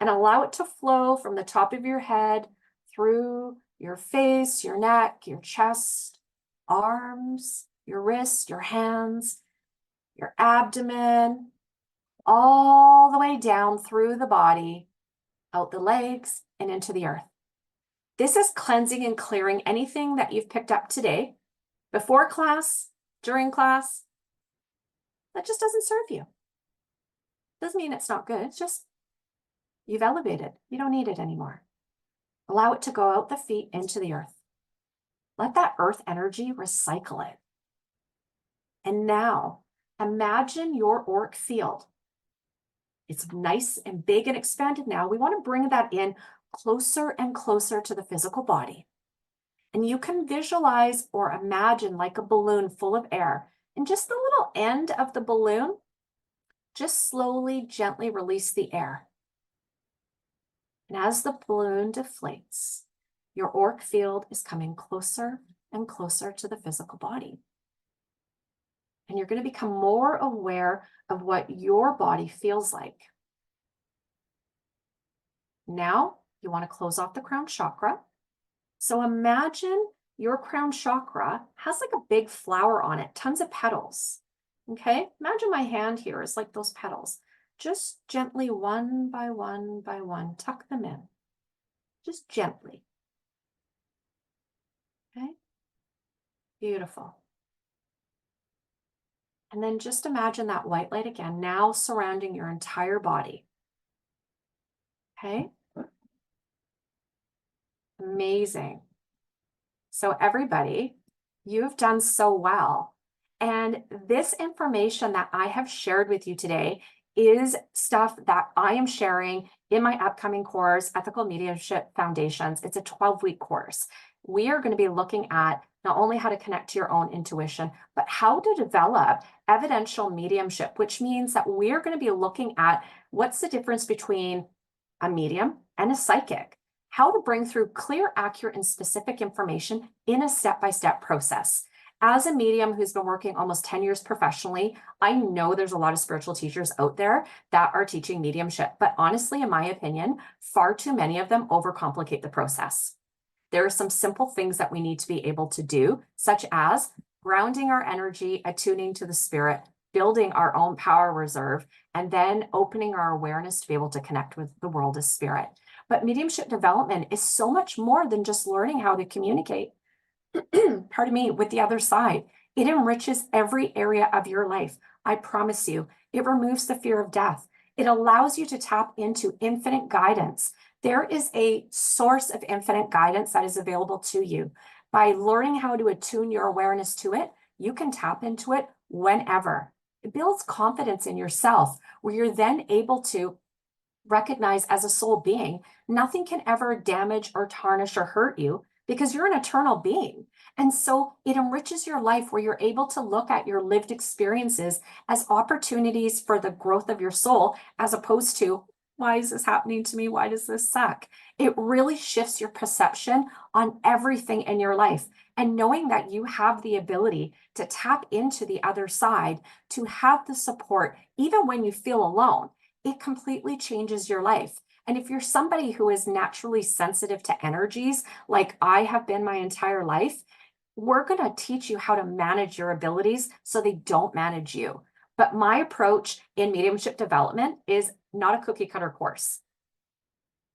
and allow it to flow from the top of your head through your face, your neck, your chest, arms, your wrists, your hands, your abdomen, all the way down through the body, out the legs, and into the earth. This is cleansing and clearing anything that you've picked up today, before class, during class, that just doesn't serve you. Doesn't mean it's not good. It's just you've elevated. You don't need it anymore. Allow it to go out the feet into the earth. Let that earth energy recycle it. And now, imagine your auric field. It's nice and big and expanded now. We want to bring that in closer and closer to the physical body. And you can visualize or imagine like a balloon full of air. And just the little end of the balloon, just slowly, gently release the air. And as the balloon deflates, your auric field is coming closer and closer to the physical body. And you're going to become more aware of what your body feels like. Now, you want to close off the crown chakra. So imagine your crown chakra has like a big flower on it, tons of petals. Okay, imagine my hand here is like those petals. Just gently, one by one by one, tuck them in. Just gently. Okay, beautiful. And then just imagine that white light again, now surrounding your entire body. Okay, amazing. So everybody, you've done so well. And this information that I have shared with you today is stuff that I am sharing in my upcoming course, Ethical Mediumship Foundations. It's a 12-week course. We are going to be looking at not only how to connect to your own intuition, but how to develop evidential mediumship, which means that we're going to be looking at what's the difference between a medium and a psychic. How to bring through clear, accurate, and specific information in a step-by-step process. As a medium who's been working almost 10 years professionally, I know there's a lot of spiritual teachers out there that are teaching mediumship, but honestly, in my opinion, far too many of them overcomplicate the process. There are some simple things that we need to be able to do, such as grounding our energy, attuning to the spirit, building our own power reserve, and then opening our awareness to be able to connect with the world as spirit. But mediumship development is so much more than just learning how to communicate, pardon me, with the other side. It enriches every area of your life. I promise you, it removes the fear of death. It allows you to tap into infinite guidance. There is a source of infinite guidance that is available to you. By learning how to attune your awareness to it, you can tap into it whenever. It builds confidence in yourself, where you're then able to recognize as a soul being, nothing can ever damage or tarnish or hurt you because you're an eternal being. And so it enriches your life where you're able to look at your lived experiences as opportunities for the growth of your soul, as opposed to, why is this happening to me? Why does this suck? It really shifts your perception on everything in your life. And knowing that you have the ability to tap into the other side, to have the support, even when you feel alone, it completely changes your life. And if you're somebody who is naturally sensitive to energies, like I have been my entire life, we're going to teach you how to manage your abilities so they don't manage you. But my approach in mediumship development is not a cookie cutter course.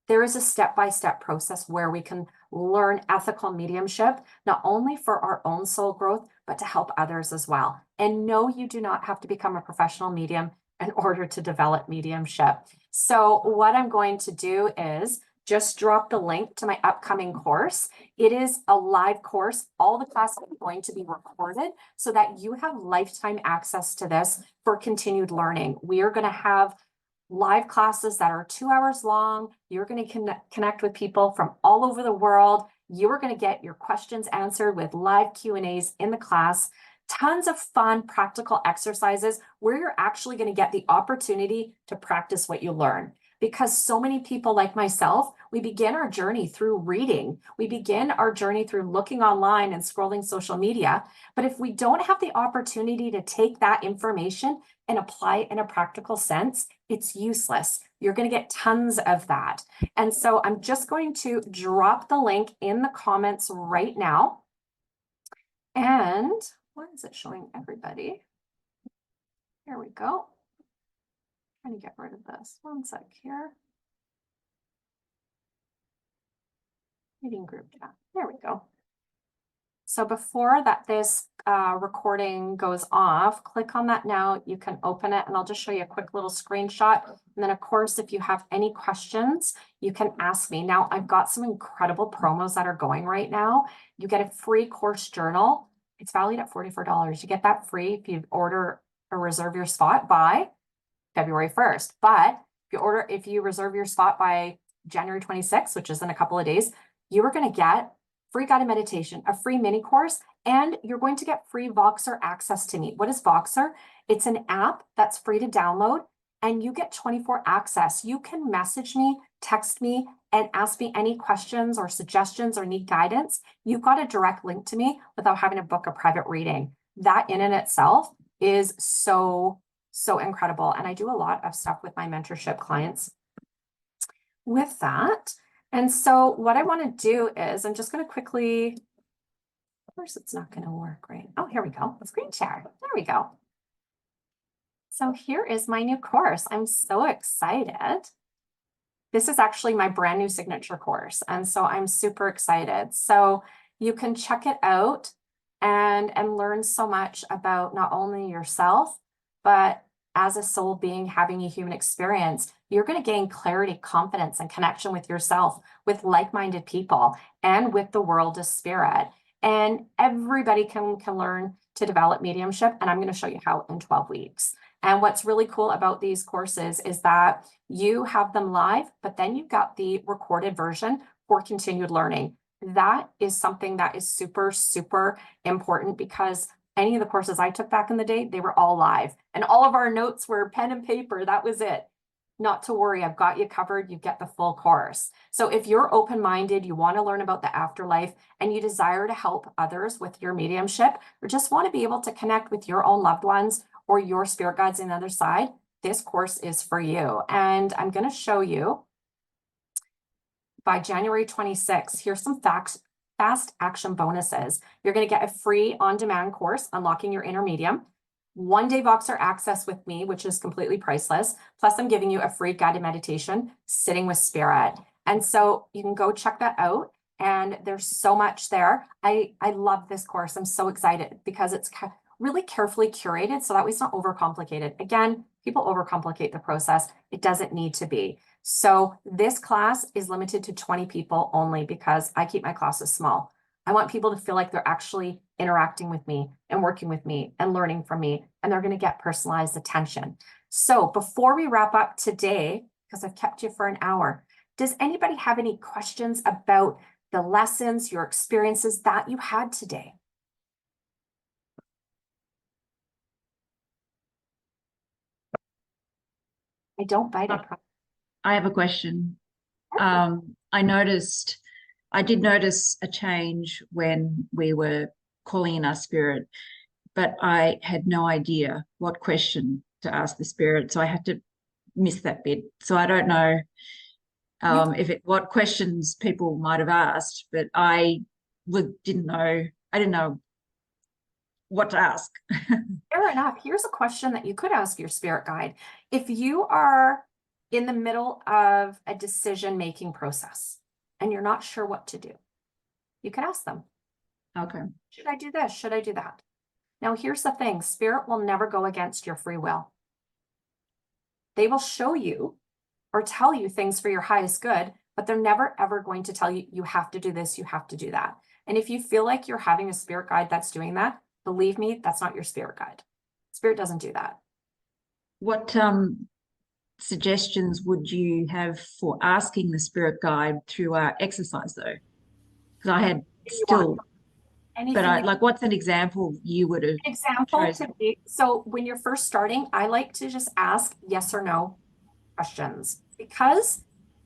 There is a step-by-step process where we can learn ethical mediumship, not only for our own soul growth, but to help others as well. And no, you do not have to become a professional medium in order to develop mediumship. So what I'm going to do is just drop the link to my upcoming course. It is a live course. All the classes are going to be recorded so that you have lifetime access to this for continued learning. We are going to have live classes that are 2 hours long. You're going to connect with people from all over the world. You are going to get your questions answered with live Q&As in the class. Tons of fun, practical exercises where you're actually going to get the opportunity to practice what you learn. Because so many people like myself, we begin our journey through reading. We begin our journey through looking online and scrolling social media. But if we don't have the opportunity to take that information and apply it in a practical sense, it's useless. You're going to get tons of that. And so I'm just going to drop the link in the comments right now. And why is it showing everybody? Here we go. Trying to get rid of this. One sec here. Meeting group chat. There we go. So before that this recording goes off, click on that now. You can open it and I'll just show you a quick little screenshot. And then of course, if you have any questions, you can ask me. Now I've got some incredible promos that are going right now. You get a free course journal. It's valued at $44. You get that free if you order or reserve your spot by February 1st. But if you reserve your spot by January 26th, which is in a couple of days, you are going to get free guided meditation, a free mini course, and you're going to get free Voxer access to me. What is Voxer? It's an app that's free to download, and you get 24 access. You can message me, text me, and ask me any questions or suggestions or need guidance. You've got a direct link to me without having to book a private reading. That in and itself is so incredible. And I do a lot of stuff with my mentorship clients with that. And so what I want to do is I'm just going to quickly, of course it's not going to work, right? Oh, here we go. Screen share. There we go. So here is my new course. I'm so excited. This is actually my brand new signature course. And so I'm super excited. So you can check it out and learn so much about not only yourself, but as a soul being having a human experience. You're going to gain clarity, confidence, and connection with yourself, with like-minded people, and with the world of spirit. And everybody can learn to develop mediumship. And I'm going to show you how in 12 weeks. And what's really cool about these courses is that you have them live, but then you've got the recorded version for continued learning. That is something that is super important, because any of the courses I took back in the day, they were all live. And all of our notes were pen and paper. That was it. Not to worry, I've got you covered. You get the full course. So if you're open-minded, you want to learn about the afterlife, and you desire to help others with your mediumship, or just want to be able to connect with your own loved ones or your spirit guides on the other side, this course is for you. And I'm going to show you by January 26th, here's some fast action bonuses. You're going to get a free on-demand course, Unlocking Your Inner Medium, 1-day Voxer access with me, which is completely priceless. Plus, I'm giving you a free guided meditation, Sitting with Spirit. And so you can go check that out. And there's so much there. I love this course. I'm so excited because it's really carefully curated, so that way it's not overcomplicated. Again, people overcomplicate the process. It doesn't need to be. So this class is limited to 20 people only, because I keep my classes small. I want people to feel like they're actually interacting with me and working with me and learning from me, and they're going to get personalized attention. So before we wrap up today, because I've kept you for an hour, does anybody have any questions about the lessons, your experiences that you had today? I don't bite it. I have a question. I did notice a change when we were calling in our spirit, but I had no idea what question to ask the spirit. So I had to miss that bit. So I don't know what questions people might have asked, but I didn't know what to ask. Fair enough. Here's a question that you could ask your spirit guide. If you are in the middle of a decision-making process and you're not sure what to do, you could ask them. Okay. Should I do this? Should I do that? Now, here's the thing. Spirit will never go against your free will. They will show you or tell you things for your highest good, but they're never, ever going to tell you, you have to do this, you have to do that. And if you feel like you're having a spirit guide that's doing that, believe me, that's not your spirit guide. Spirit doesn't do that. What suggestions would you have for asking the spirit guide through our exercise, though? Because I had still, but what's an example you would have chosen? So when you're first starting, I like to just ask yes or no questions, because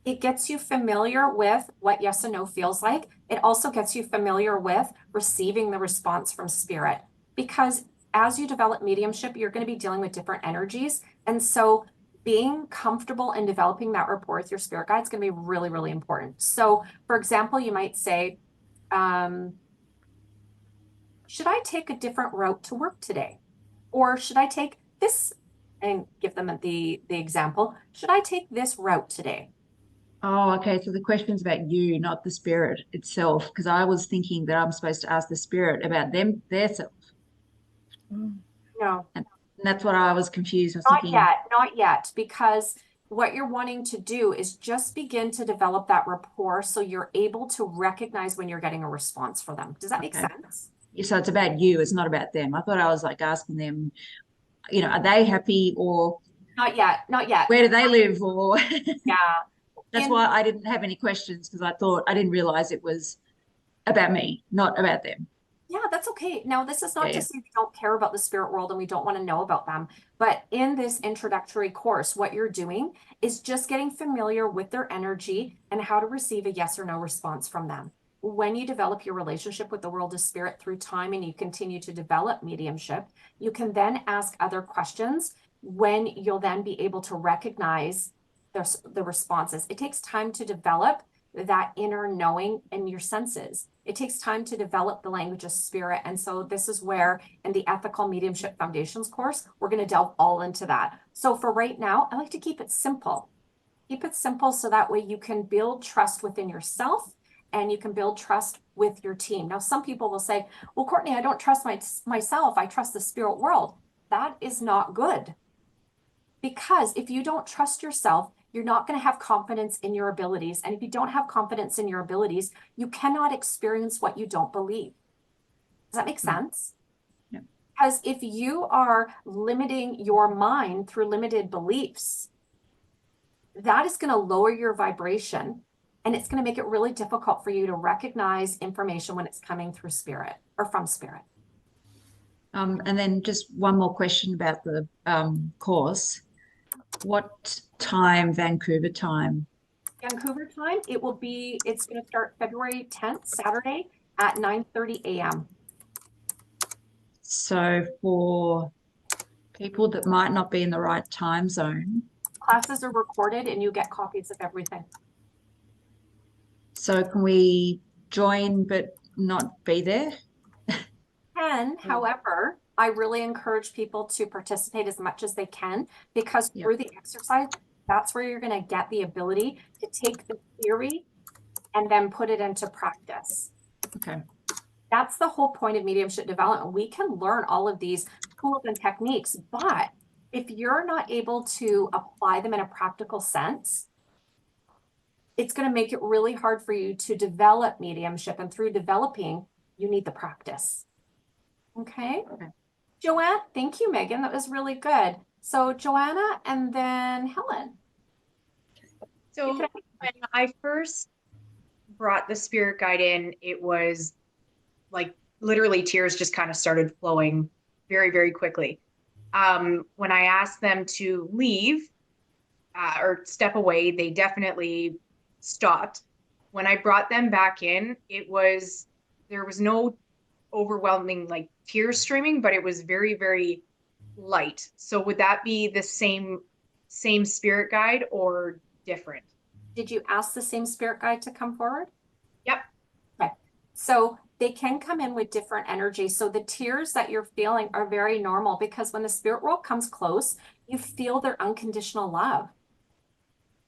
it gets you familiar with what yes and no feels like. It also gets you familiar with receiving the response from spirit, because as you develop mediumship, you're going to be dealing with different energies. And so being comfortable in developing that rapport with your spirit guide is going to be really, really important. So for example, you might say, should I take a different route to work today? Or should I take this, and give them the example, should I take this route today? Oh, okay. So the question's about you, not the spirit itself, because I was thinking that I'm supposed to ask the spirit about their self. No. And that's what I was confused. I was Not thinking, not yet, because what you're wanting to do is just begin to develop that rapport so you're able to recognize when you're getting a response for them. Does that make sense? So it's about you, it's not about them. I thought I was like asking them, are they happy, or Not yet. where do they live, or Yeah. that's why I didn't have any questions, because I didn't realize it was about me, not about them. Yeah, that's okay. Now, this is not Yeah, to yeah. say we don't care about the spirit world and we don't want to know about them. But in this introductory course, what you're doing is just getting familiar with their energy and how to receive a yes or no response from them. When you develop your relationship with the world of spirit through time and you continue to develop mediumship, you can then ask other questions when you'll then be able to recognize the responses. It takes time to develop that inner knowing in your senses. It takes time to develop the language of spirit. And so this is where in the Ethical Mediumship Foundations course, we're going to delve all into that. So for right now, I like to keep it simple. Keep it simple so that way you can build trust within yourself and you can build trust with your team. Now, some people will say, well, Courtney, I don't trust myself. I trust the spirit world. That is not good. Because if you don't trust yourself, you're not going to have confidence in your abilities. And if you don't have confidence in your abilities, you cannot experience what you don't believe. Does that make sense? Yeah. Because if you are limiting your mind through limited beliefs, that is going to lower your vibration and it's going to make it really difficult for you to recognize information when it's coming through spirit or from spirit. And then just one more question about the course. What time, Vancouver time? Vancouver time, it's going to start February 10th, Saturday at 9:30 a.m. So for people that might not be in the right time zone, Classes are recorded and you get copies of everything. so can we join but not be there? However, I really encourage people to participate as much as they can because Yep. through the exercise, that's where you're going to get the ability to take the theory and then put it into practice. Okay. That's the whole point of mediumship development. We can learn all of these tools and techniques, but if you're not able to apply them in a practical sense, it's going to make it really hard for you to develop mediumship. And through developing, you need the practice. Okay. Joanne, thank you, Megan. That was really good. So Joanna and then Helen. So when I first brought the spirit guide in, it was like literally tears just kind of started flowing very, very quickly. When I asked them to leave or step away, they definitely stopped. When I brought them back in, there was no overwhelming like tears streaming, but it was very, very light. So would that be the same spirit guide or different? Did you ask the same spirit guide to come forward? Yep. Okay. So they can come in with different energies. So the tears that you're feeling are very normal because when the spirit world comes close, you feel their unconditional love.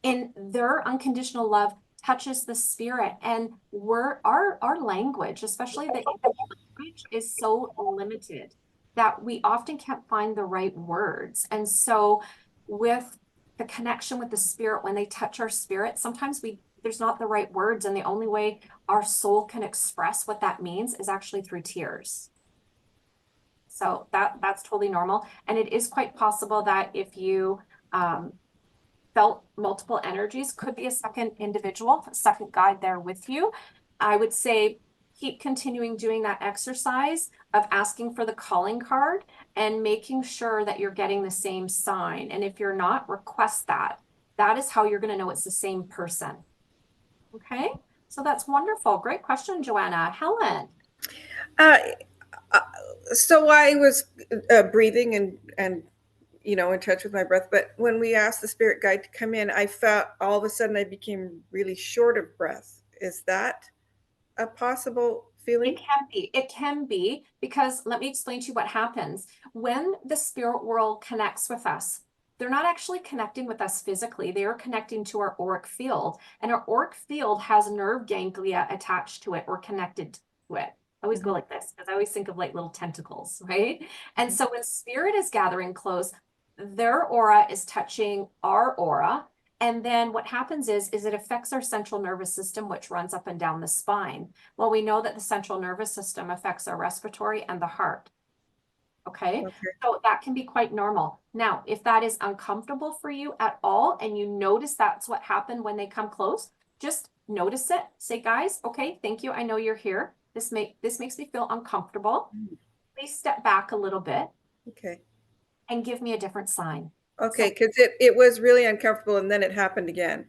And their unconditional love touches the spirit. And our language, especially the language, is so limited that we often can't find the right words. And so with the connection with the spirit, when they touch our spirit, sometimes there's not the right words. And the only way our soul can express what that means is actually through tears. So that's totally normal. And it is quite possible that if you felt multiple energies, could be a second individual, a second guide there with you. I would say keep continuing doing that exercise of asking for the calling card and making sure that you're getting the same sign. And if you're not, request that. That is how you're going to know it's the same person. Okay, so that's wonderful. Great question, Joanna. Helen. So I was breathing and in touch with my breath. But when we asked the spirit guide to come in, I felt all of a sudden I became really short of breath. Is that a possible feeling? It can be because let me explain to you what happens when the spirit world connects with us. They're not actually connecting with us physically. They are connecting to our auric field, and our auric field has nerve ganglia attached to it or connected to it. I always go like this because I always think of like little tentacles, right? And so when spirit is gathering close, their aura is touching our aura. And then what happens is it affects our central nervous system, which runs up and down the spine. Well, we know that the central nervous system affects our respiratory and the heart. Okay. So that can be quite normal. Now, if that is uncomfortable for you at all, and you notice that's what happened when they come close, just notice it, say, guys, okay, thank you. I know you're here. This makes me feel uncomfortable. Please step back a little bit Okay. and give me a different sign. Okay, because it was really uncomfortable and then it happened again.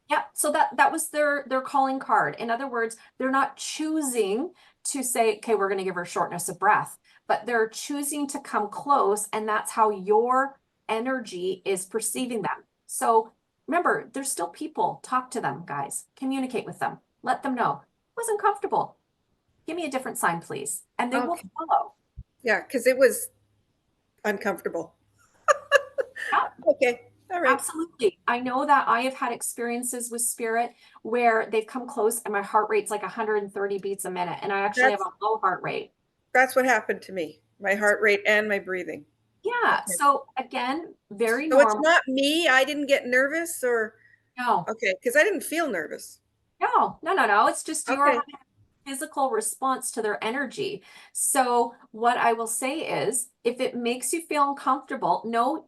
Yeah, so that was their calling card. In other words, they're not choosing to say, okay, we're going to give her shortness of breath, but they're choosing to come close, and that's how your energy is perceiving them. So remember, there's still people. Talk to them, guys. Communicate with them. Let them know. It was uncomfortable. Give me a different sign, please. And they will Okay. follow. Yeah, because it was uncomfortable. Yeah. Okay. All right. Absolutely. I know that I have had experiences with spirit where they've come close and my heart rate's like 130 beats a minute, and I actually have a low heart rate. That's what happened to me. My heart rate and my breathing. Yeah. Okay. So again, very So it's normal. not me. I didn't get nervous or No, okay, because I didn't feel nervous. no. It's just you're Okay. having a physical response to their energy. So what I will say is, if it makes you feel uncomfortable, no,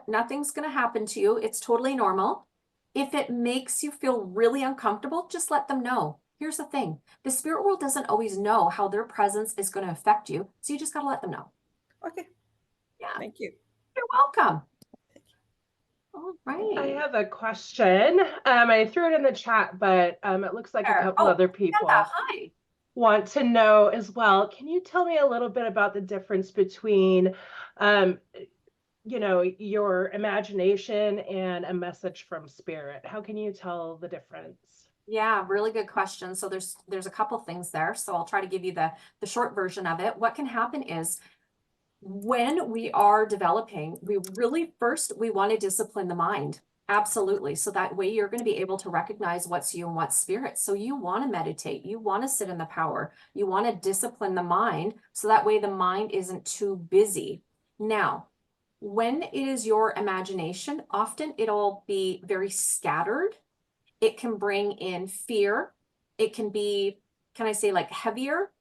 nothing's gonna happen to you. It's totally normal. If it makes you feel really uncomfortable, just let them know. Here's the thing. The spirit world doesn't always know how their presence is going to affect you. So you just got to let them know. Okay. Yeah. Thank you. You're welcome. All I right. have a question. I threw it in the chat, but it looks like a couple other people hi. want to know as well. Can you tell me a little bit about the difference between, your imagination and a message from spirit? How can you tell the difference? Yeah, really good question. So there's a couple things there. So I'll try to give you the short version of it. What can happen is, when we are developing, we want to discipline the mind. Absolutely. So that way you're going to be able to recognize what's you and what's spirit. So you want to meditate, you want to sit in the power, you want to discipline the mind. So that way the mind isn't too busy. Now, when it is your imagination, often it'll be very scattered. It can bring in fear. It can be, can I say, like heavier?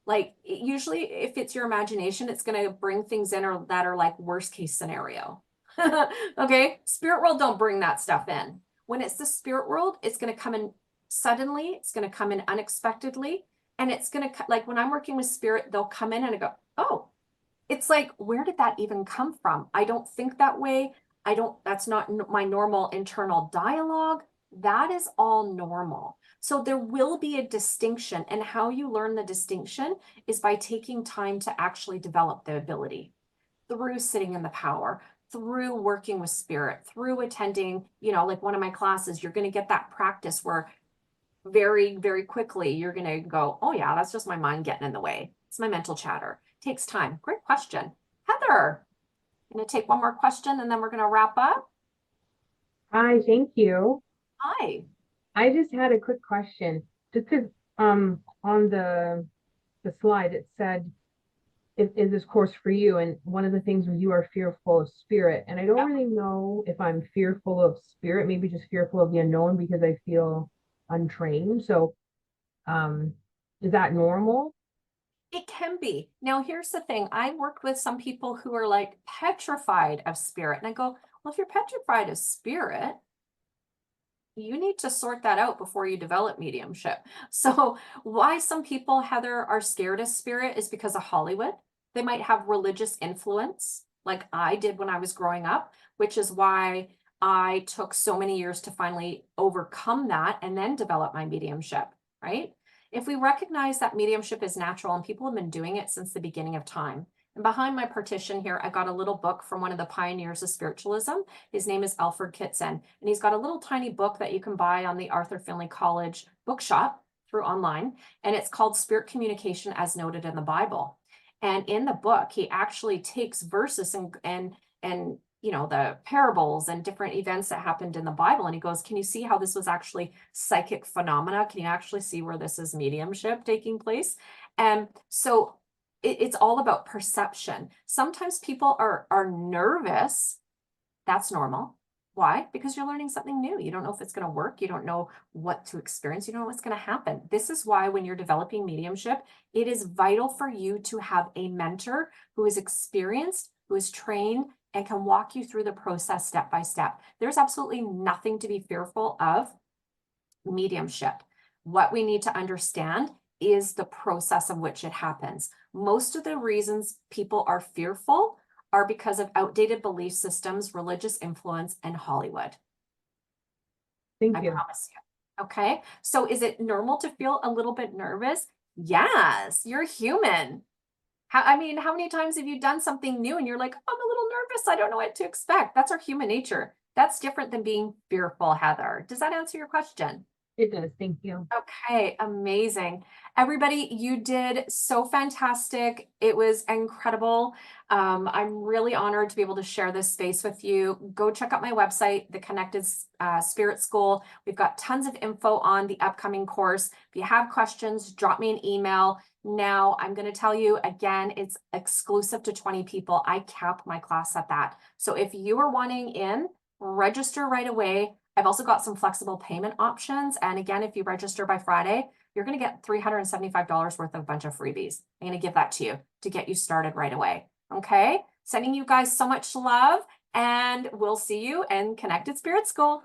Like usually if it's your imagination, it's going to bring things in that are like worst case scenario. Okay. Spirit world don't bring that stuff in. When it's the spirit world, it's going to come in suddenly. It's going to come in unexpectedly. And it's going to, like when I'm working with spirit, they'll come in and I go, oh, it's like, where did that even come from? I don't think that way. That's not my normal internal dialogue. That is all normal. So there will be a distinction, and how you learn the distinction is by taking time to actually develop the ability through sitting in the power, through working with spirit, through attending, like one of my classes. You're going to get that practice where very, very quickly you're going to go, oh yeah, that's just my mind getting in the way. It's my mental chatter. It takes time. Great question. Heather, I'm going to take one more question and then we're going to wrap up. Hi, thank you. Hi. I just had a quick question. Just because on the slide it said, is this course for you? And one of the things was you are fearful of spirit. And I don't really know if I'm fearful of spirit, maybe just fearful of the unknown because I feel untrained. So is that normal? It can be. Now, here's the thing. I worked with some people who are like petrified of spirit. And I go, well, if you're petrified of spirit, you need to sort that out before you develop mediumship. So why some people, Heather, are scared of spirit is because of Hollywood. They might have religious influence like I did when I was growing up, which is why I took so many years to finally overcome that and then develop my mediumship, right? If we recognize that mediumship is natural and people have been doing it since the beginning of time. And behind my partition here, I got a little book from one of the pioneers of spiritualism. His name is Alfred Kitson, and he's got a little tiny book that you can buy on the Arthur Findlay College bookshop through online, and it's called Spirit Communication as Noted in the Bible. And in the book, he actually takes verses and the parables and different events that happened in the Bible, and he goes, can you see how this was actually psychic phenomena? Can you actually see where this is mediumship taking place? And so it's all about perception. Sometimes people are nervous. That's normal. Why? Because you're learning something new. You don't know if it's going to work. You don't know what to experience. You don't know what's going to happen. This is why when you're developing mediumship, it is vital for you to have a mentor who is experienced, who is trained, and can walk you through the process step by step. There's absolutely nothing to be fearful of mediumship. What we need to understand is the process of which it happens. Most of the reasons people are fearful are because of outdated belief systems, religious influence, and Hollywood. Thank I you. promise you. Okay. So is it normal to feel a little bit nervous? Yes, you're human. I mean, how many times have you done something new and you're like, I'm a little nervous. I don't know what to expect. That's our human nature. That's different than being fearful, Heather. Does that answer your question? It does. Thank you. Okay, amazing. Everybody, you did so fantastic. It was incredible. I'm really honored to be able to share this space with you. Go check out my website, The Connected Spirit School. We've got tons of info on the upcoming course. If you have questions, drop me an email. Now, I'm going to tell you again, it's exclusive to 20 people. I cap my class at that. So if you are wanting in, register right away. I've also got some flexible payment options. And again, if you register by Friday, you're going to get $375 worth of a bunch of freebies. I'm going to give that to you to get you started right away. Okay. Sending you guys so much love, and we'll see you in Connected Spirit School.